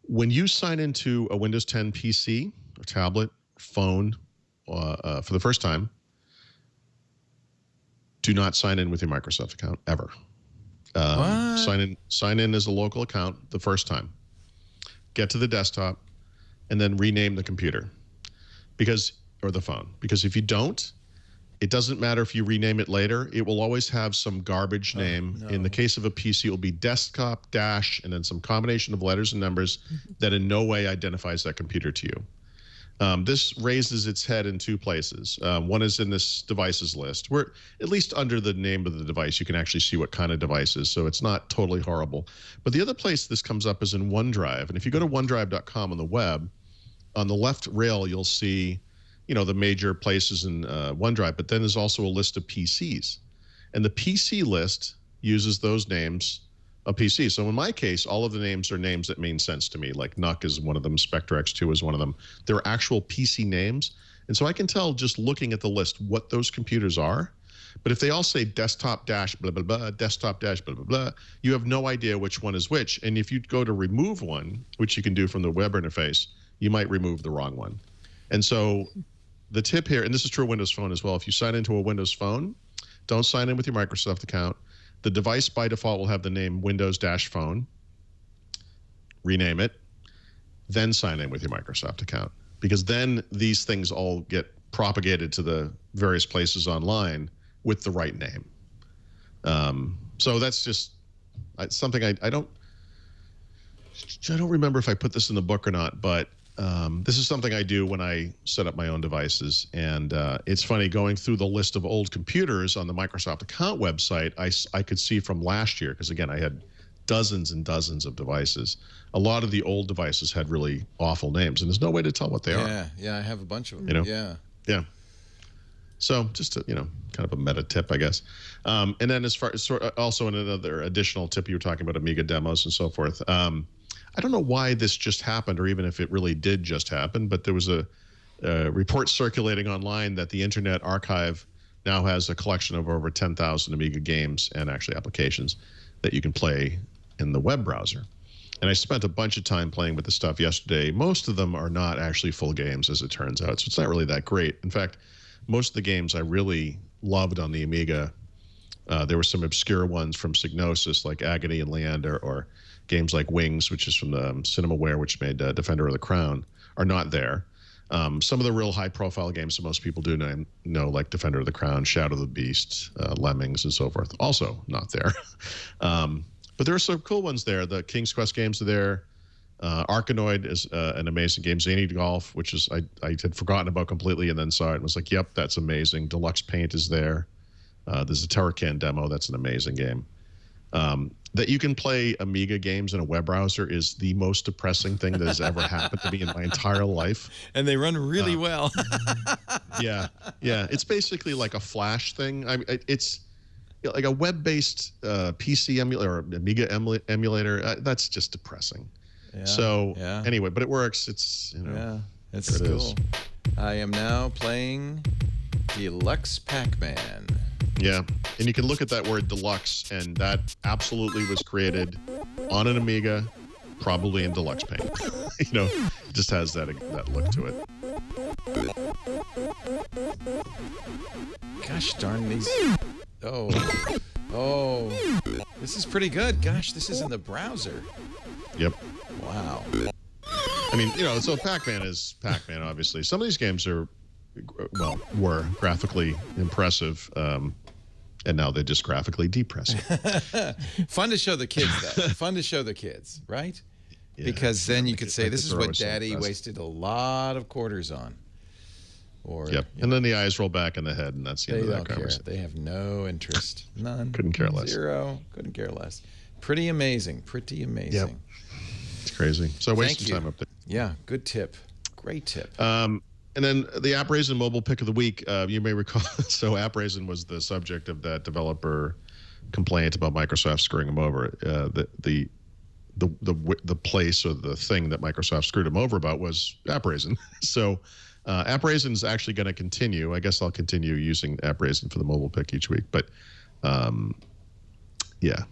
When you sign into a Windows 10 PC or tablet, phone for the first time, do not sign in with your Microsoft account ever. Sign in as a local account the first time. Get to the desktop and then rename the computer or the phone. Because if you don't, it doesn't matter if you rename it later. It will always have some garbage name. No. In the case of a PC, it will be desktop dash and then some combination of letters and numbers that in no way identifies that computer to you. This raises its head in two places. One is in this devices list, where at least under the name of the device, you can actually see what kind of device is, so it's not totally horrible. But the other place this comes up is in OneDrive. And if you go to onedrive.com on the web, on the left rail, you'll see, the major places in OneDrive, but then there's also a list of PCs. And the PC list uses those names of PC. So in my case, all of the names are names that mean sense to me. Like NUC is one of them, Spectre X2 is one of them. They're actual PC names. And so I can tell just looking at the list what those computers are. But if they all say desktop dash blah, blah, blah, desktop dash blah, blah, blah, you have no idea which one is which. And if you go to remove one, which you can do from the web interface, you might remove the wrong one. And so the tip here, and this is true of Windows Phone as well, if you sign into a Windows Phone, don't sign in with your Microsoft account. The device by default will have the name Windows-Phone. Rename it, then sign in with your Microsoft account. Because then these things all get propagated to the various places online with the right name. So that's just something I don't remember if I put this in the book or not, but this is something I do when I set up my own devices. And it's funny, going through the list of old computers on the Microsoft account website, I could see from last year, because again, I had dozens and dozens of devices. A lot of the old devices had really awful names, and there's no way to tell what they are. Yeah, I have a bunch of them. Yeah. So just a, kind of a meta tip, I guess. And then as far as also in another additional tip, you were talking about Amiga demos and so forth. I don't know why this just happened, or even if it really did just happen, but there was a report circulating online that the Internet Archive now has a collection of over 10,000 Amiga games and actually applications that you can play in the web browser. And I spent a bunch of time playing with the stuff yesterday. Most of them are not actually full games, as it turns out, so it's not really that great. In fact, most of the games I really loved on the Amiga. There were some obscure ones from Psygnosis, like Agony and Leander, or games like Wings, which is from the CinemaWare, which made Defender of the Crown, are not there. Some of the real high-profile games that most people do know, like Defender of the Crown, Shadow of the Beast, Lemmings, and so forth, also not there. But there are some cool ones there. The King's Quest games are there. Arkanoid is an amazing game. Zany Golf, which is I had forgotten about completely, and then saw it and was like, yep, that's amazing. Deluxe Paint is there. There's a Terracan demo. That's an amazing game. That you can play Amiga games in a web browser is the most depressing thing that has ever happened to me in my entire life. And they run really well. Yeah. It's basically like a Flash thing. It's like a web-based PC emulator or Amiga emulator. That's just depressing. Yeah, so anyway, but it works. It's it's cool. I am now playing Deluxe Pac-Man. Yeah, and you can look at that word deluxe, and that absolutely was created on an Amiga, probably in Deluxe Paint. It just has that look to it. Gosh darn these! Oh, this is pretty good. Gosh, this is in the browser. Yep. Wow. I mean, so Pac-Man is Pac-Man, obviously. Some of these games were graphically impressive, and now they're just graphically depressing. Fun to show the kids, though. Fun to show the kids, right? Yeah, because then you could say, this is what Daddy wasted a lot of quarters on. Or, and then the eyes roll back in the head, and that's the end of that conversation. They have no interest. None. Couldn't care less. Zero. Couldn't care less. Pretty amazing. Yep. It's crazy. So waste some time up there. Yeah, good tip. Great tip. And then the AppRaisin mobile pick of the week, you may recall. So AppRaisin was the subject of that developer complaint about Microsoft screwing them over. The place or the thing that Microsoft screwed them over about was AppRaisin. So AppRaisin is actually going to continue. I guess I'll continue using AppRaisin for the mobile pick each week. But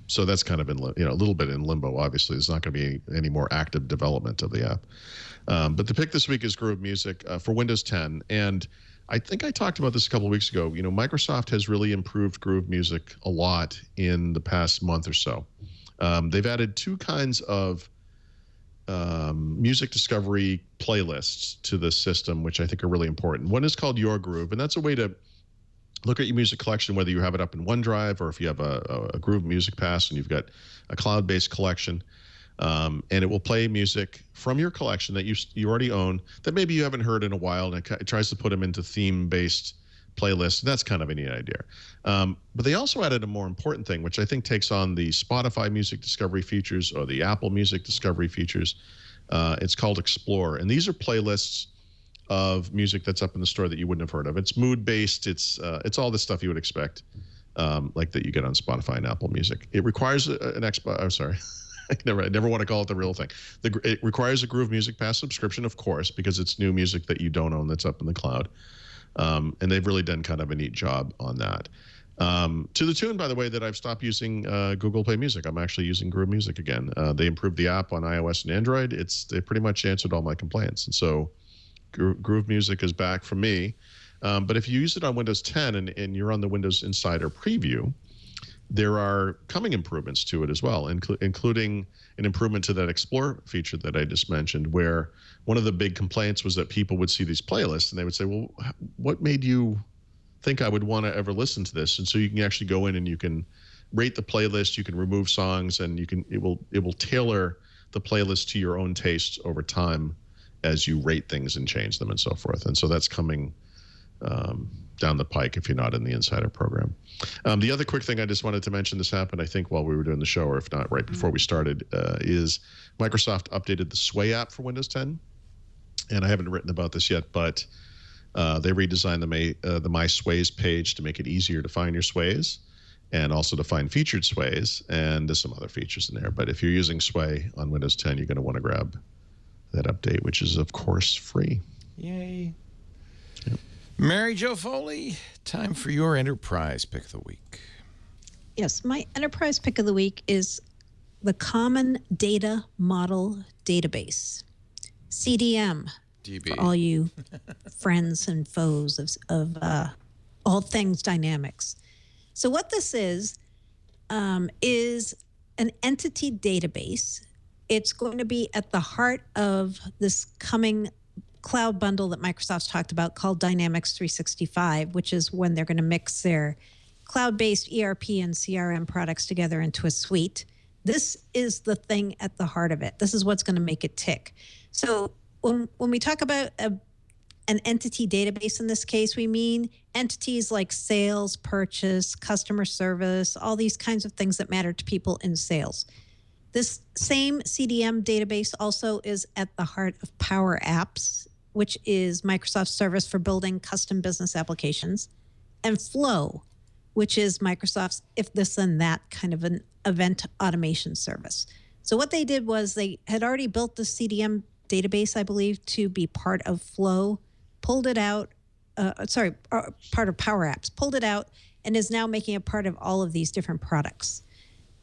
so that's kind of in a little bit in limbo. Obviously, there's not going to be any more active development of the app. But the pick this week is Groove Music for Windows 10. And I think I talked about this a couple of weeks ago. Microsoft has really improved Groove Music a lot in the past month or so. They've added two kinds of music discovery playlists to the system, which I think are really important. One is called Your Groove, and that's a way to look at your music collection, whether you have it up in OneDrive or if you have a Groove Music Pass and you've got a cloud-based collection. And it will play music from your collection that you already own that maybe you haven't heard in a while, and it tries to put them into theme-based playlists. That's kind of a neat idea. But they also added a more important thing, which I think takes on the Spotify music discovery features or the Apple music discovery features. It's called Explore. And these are playlists of music that's up in the store that you wouldn't have heard of. It's mood-based. It's all the stuff you would expect, like that you get on Spotify and Apple Music. It requires an I'm sorry. I never want to call it the real thing. It requires a Groove Music Pass subscription, of course, because it's new music that you don't own that's up in the cloud. And they've really done kind of a neat job on that. To the tune, by the way, that I've stopped using Google Play Music. I'm actually using Groove Music again. They improved the app on iOS and Android. They pretty much answered all my complaints. And so Groove Music is back for me. But if you use it on Windows 10 and you're on the Windows Insider preview, there are coming improvements to it as well, including an improvement to that Explore feature that I just mentioned, where one of the big complaints was that people would see these playlists and they would say, well, what made you think I would want to ever listen to this? And so you can actually go in and you can rate the playlist, you can remove songs, and it will tailor the playlist to your own tastes over time as you rate things and change them and so forth. And so that's coming down the pike if you're not in the Insider program. The other quick thing I just wanted to mention, this happened, I think, while we were doing the show, or if not, right before we started, is Microsoft updated the Sway app for Windows 10. And I haven't written about this yet, but they redesigned the My Sways page to make it easier to find your sways and also to find featured sways. And there's some other features in there. But if you're using Sway on Windows 10, you're going to want to grab that update, which is, of course, free. Yay. Yep. Mary Jo Foley, time for your enterprise pick of the week. Yes, my enterprise pick of the week is the Common Data Model Database, CDM, DB. for all you friends and foes of all things Dynamics. So what this is an entity database. It's going to be at the heart of this coming cloud bundle that Microsoft's talked about called Dynamics 365, which is when they're going to mix their cloud-based ERP and CRM products together into a suite. This is the thing at the heart of it. This is what's going to make it tick. So when we talk about an entity database in this case, we mean entities like sales, purchase, customer service, all these kinds of things that matter to people in sales. This same CDM database also is at the heart of Power Apps, which is Microsoft's service for building custom business applications, and Flow, which is Microsoft's if this then that kind of an event automation service. So what they did was they had already built the CDM database, I believe, to be part of Flow, pulled it out, part of Power Apps, pulled it out, and is now making it part of all of these different products.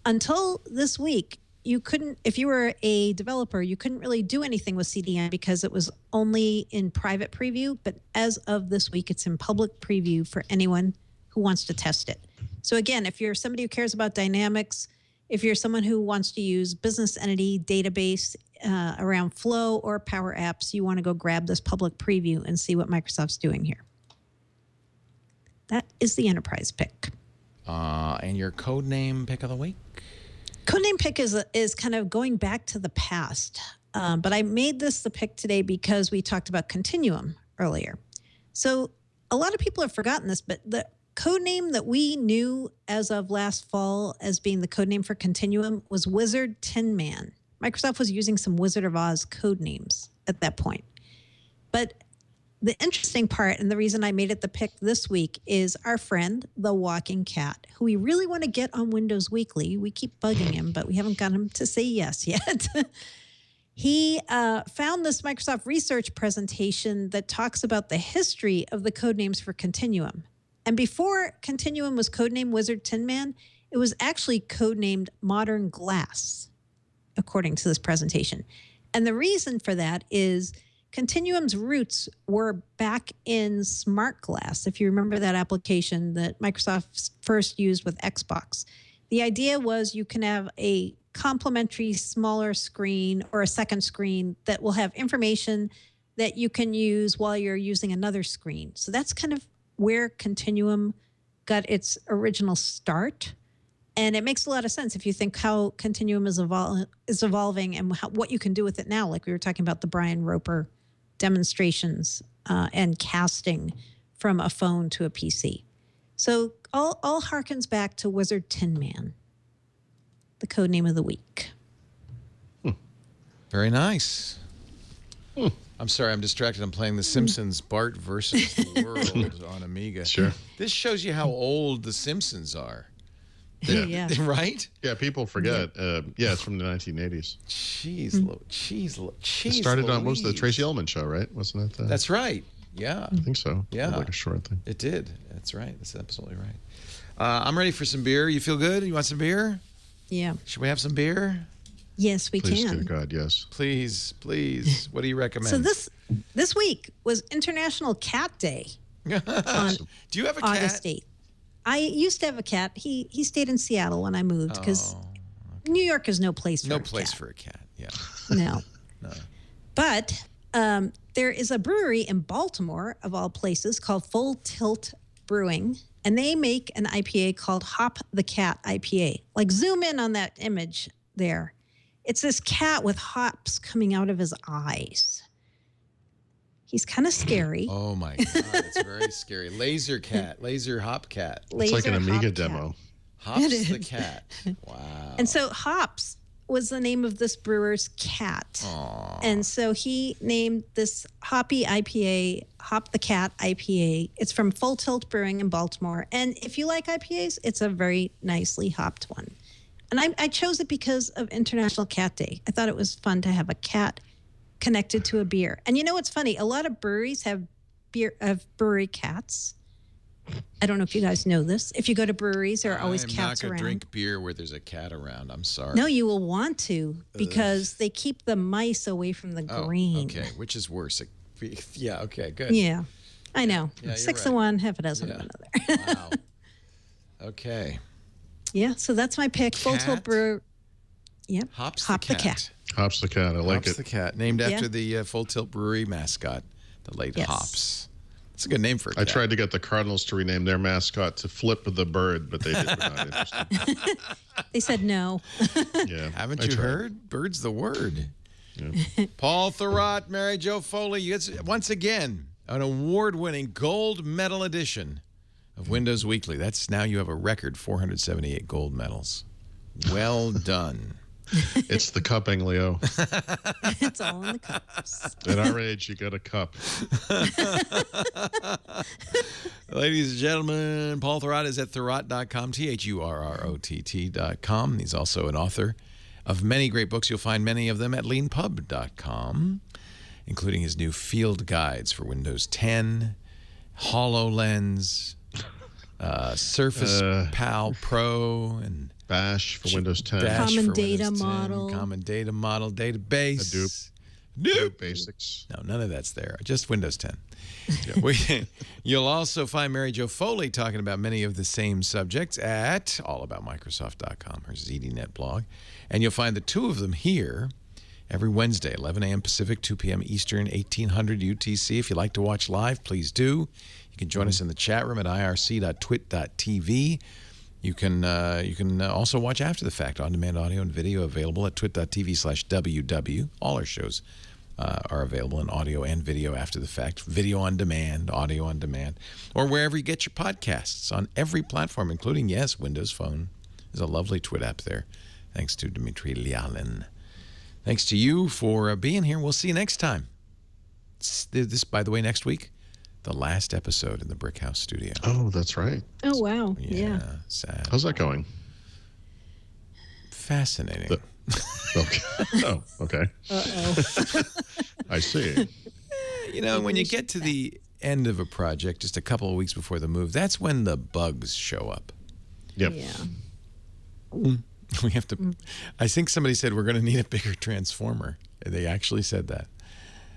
Until this week, you couldn't, if you were a developer, you couldn't really do anything with CDM because it was only in private preview. But as of this week, it's in public preview for anyone who wants to test it. So again, if you're somebody who cares about Dynamics, if you're someone who wants to use business entity database around Flow or Power Apps, you want to go grab this public preview and see what Microsoft's doing here. That is the enterprise pick. And your codename pick of the week? Codename pick is kind of going back to the past, but I made this the pick today because we talked about Continuum earlier. So a lot of people have forgotten this, but the codename that we knew as of last fall as being the codename for Continuum was Wizard Tin Man. Microsoft was using some Wizard of Oz codenames at that point. But the interesting part, and the reason I made it the pick this week, is our friend, the Walking Cat, who we really want to get on Windows Weekly. We keep bugging him, but we haven't got him to say yes yet. He found this Microsoft research presentation that talks about the history of the codenames for Continuum. And before Continuum was codenamed Wizard Tin Man, it was actually codenamed Modern Glass, according to this presentation. And the reason for that is Continuum's roots were back in Smart Glass, if you remember that application that Microsoft first used with Xbox. The idea was you can have a complementary smaller screen or a second screen that will have information that you can use while you're using another screen. So that's kind of where Continuum got its original start. And it makes a lot of sense if you think how Continuum is evolving and what you can do with it now. Like we were talking about the Brian Roper demonstrations and casting from a phone to a PC. So all harkens back to Wizard Tin Man, the code name of the week. Very nice. I'm sorry, I'm distracted. I'm playing The Simpsons, Bart versus the World on Amiga. Sure. This shows you how old The Simpsons are. Yeah. Right? Yeah, people forget. Yeah, it's from the 1980s. Cheese. It started on, what was the Tracy Ullman show, right? Wasn't that? That's right. Yeah. I think so. Yeah. Like a short thing. It did. That's right. That's absolutely right. I'm ready for some beer. You feel good? You want some beer? Yeah. Should we have some beer? Yes, we Please, can. dear God, yes. Please. What do you recommend? So this week was International Cat Day on Do you have a cat? August 8th. I used to have a cat. He stayed in Seattle when I moved because New York is no place for a cat. No place for a cat. Yeah. No. But there is a brewery in Baltimore, of all places, called Full Tilt Brewing, and they make an IPA called Hop the Cat IPA. Like, zoom in on that image there. It's this cat with hops coming out of his eyes. He's kind of scary. Oh my God, it's very scary. Laser hop cat. It's like an Laser Amiga hop demo. cat. Hops the cat. Wow. And so Hops was the name of this brewer's cat. Aww. And so he named this hoppy IPA, Hop the Cat IPA. It's from Full Tilt Brewing in Baltimore. And if you like IPAs, it's a very nicely hopped one. And I chose it because of International Cat Day. I thought it was fun to have a cat connected to a beer. And you know what's funny? A lot of breweries have brewery cats. I don't know if you guys know this. If you go to breweries, there are always cats I'm not around. Gonna drink beer where there's a cat around. I'm sorry. No, you will want to because they keep the mice away from the grain. Okay, which is worse? Yeah. Okay. Good. Yeah, I know. Yeah, you're 6 right. of one, half a dozen Yeah. of another. Wow. Okay. Yeah, so that's my pick. Full Tilt Cat? Brew. Yep. Hops Hop the cat. Hops the cat. I like Hops it. the cat, named Yeah. after the Full Tilt Brewery mascot, the late Yes. Hops. It's a good name for a I cat. tried to get the Cardinals to rename their mascot to Flip the Bird, but they were not interested. They said no. Yeah. Haven't I you tried. heard? Bird's the word. Yeah. Paul Thurrott, Mary Jo Foley. It's once again an award-winning gold medal edition of Windows Weekly. That's now you have a record 478 gold medals. Well done. It's the cupping, Leo. It's all in the cups. At our age, you get a cup. Ladies and gentlemen, Paul Thurrott is at Thurrott.com, THURROTT.com. He's also an author of many great books. You'll find many of them at leanpub.com, including his new field guides for Windows 10, HoloLens, Surface Pal Pro, and Bash for Windows 10. Bash Common for data Windows 10, model. Common data model, database. Hadoop. Nope. Basics. No, none of that's there. Just Windows 10. You'll also find Mary Jo Foley talking about many of the same subjects at allaboutmicrosoft.com, her ZDNet blog. And you'll find the two of them here every Wednesday, 11 a.m. Pacific, 2 p.m. Eastern, 1800 UTC. If you'd like to watch live, please do. You can join us in the chat room at irc.twit.tv. You can also watch after the fact, on-demand audio and video available at twit.tv/WW. All our shows are available in audio and video after the fact. Video on demand, audio on demand, or wherever you get your podcasts on every platform, including, yes, Windows Phone. There's a lovely Twit app there. Thanks to Dmitry Lialin. Thanks to you for being here. We'll see you next time. This, by the way, next week, the last episode in the Brick House studio. Oh, that's right. Oh, wow. Yeah. Sad. How's that going? Fascinating. Okay. Oh, okay. Uh-oh. I see. You know, when you get to the end of a project, just a couple of weeks before the move, that's when the bugs show up. Yep. Yeah. We have to. I think somebody said we're going to need a bigger transformer. They actually said that.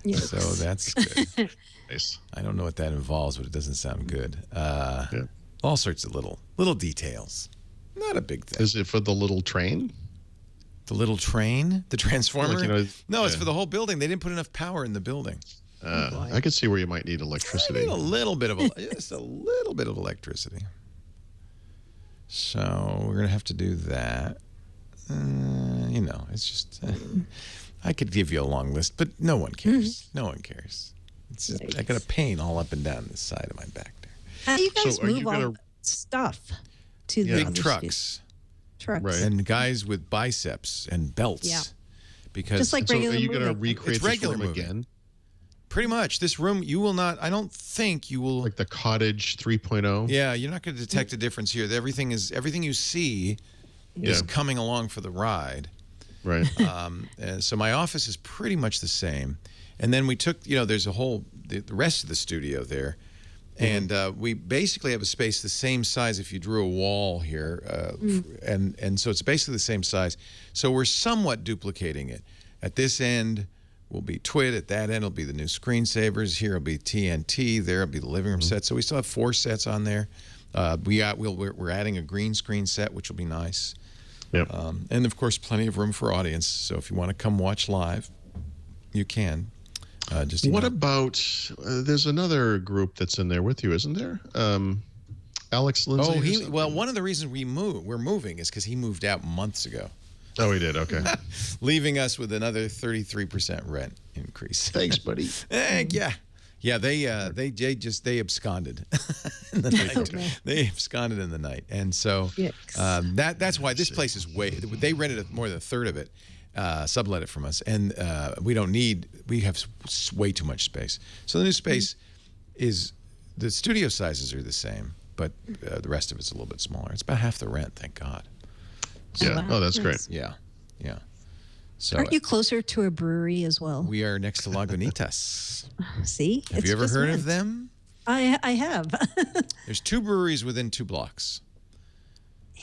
Yes. So that's good. Nice. I don't know what that involves, but it doesn't sound good. Yeah. All sorts of little details. Not a big thing. Is it for the little train? The little train, the transformer. Like, you know, no, it's yeah. for the whole building. They didn't put enough power in the building. I could see where you might need I electricity. need a little bit of just a little bit of electricity. So we're going to have to do that. It's just, I could give you a long list, but no one cares. No one cares. It's just, I got a pain all up and down the side of my back there. How do you guys So are you move all gonna- that stuff to the Big other trucks. Trucks. Right. And guys with biceps and belts. Yeah. Because Just like So are regular you going to moving. recreate It's this regular room moving. again? pretty much this room, you will not, I don't think you will. Like the Cottage 3.0? Yeah, you're not going to detect a difference here. Everything you see is Yeah. coming along for the ride. Right. And so my office is pretty much the same. And then we took, there's a whole, the rest of the studio there. And we basically have a space the same size if you drew a wall here. And so it's basically the same size. So we're somewhat duplicating it. At this end will be TWIT. At that end will be the new screensavers. Here will be TNT. There will be the living room set. So we still have 4 sets on there. We're adding a green screen set, which will be nice. Yep. And, of course, plenty of room for audience. So if you want to come watch live, you can. What about, there's another group that's in there with you, isn't there? Alex Lindsay? or something? Well, one of the reasons we're moving is because he moved out months ago, Oh, he did. Okay. leaving us with another 33% rent increase. Thanks, buddy. Yeah, they absconded in the night. They absconded in the night, and so that's why this place is they rented more than a third of it, sublet it from us, and we have way too much space. So the new space is, the studio sizes are the same, but the rest of it's a little bit smaller. It's about half the rent, thank God. Yeah. wow. Oh, that's great. Yeah. So Aren't you closer to a brewery as well? we are next to Lagunitas. See? Have you ever heard of them? I have. There's 2 breweries within 2 blocks.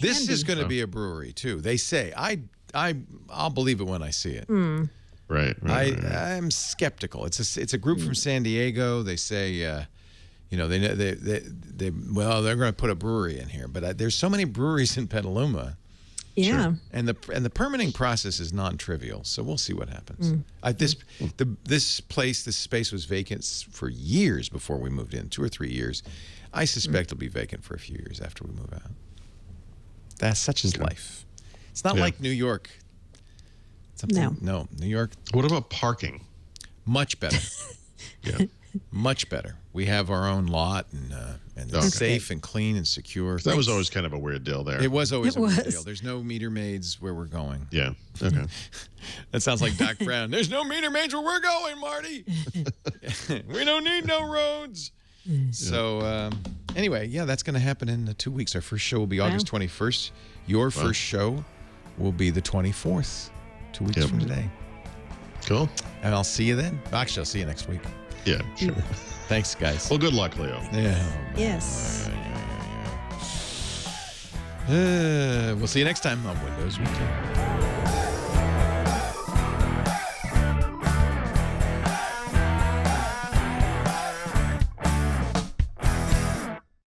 This is Handy. going to be a brewery too. They say I'll believe it when I see it. Right. I'm skeptical. It's a group from San Diego. They say they're going to put a brewery in here, but there's so many breweries in Petaluma. Yeah. And the permitting process is non-trivial, so we'll see what happens. This space was vacant for years before we moved in, 2 or 3 years. I suspect it'll be vacant for a few years after we move out. That's such is life. It's not like New York. No, New York, What about parking? much better. Yeah. Much better. We have our own lot, and it's safe and clean and secure. That was always kind of a weird deal there. It was always a weird was. deal. There's no meter maids where we're going. Yeah. Okay. That sounds like Doc Brown. There's no meter maids where we're going, Marty. We don't need no roads. So anyway, that's going to happen in 2 weeks. Our first show will be August 21st. Your first show will be the 24th, 2 weeks from today. Cool. And I'll see you then. Actually, I'll see you next week. Yeah, sure. Thanks, guys. Well, good luck, Leo. Yes. We'll see you next time on Windows Weekly.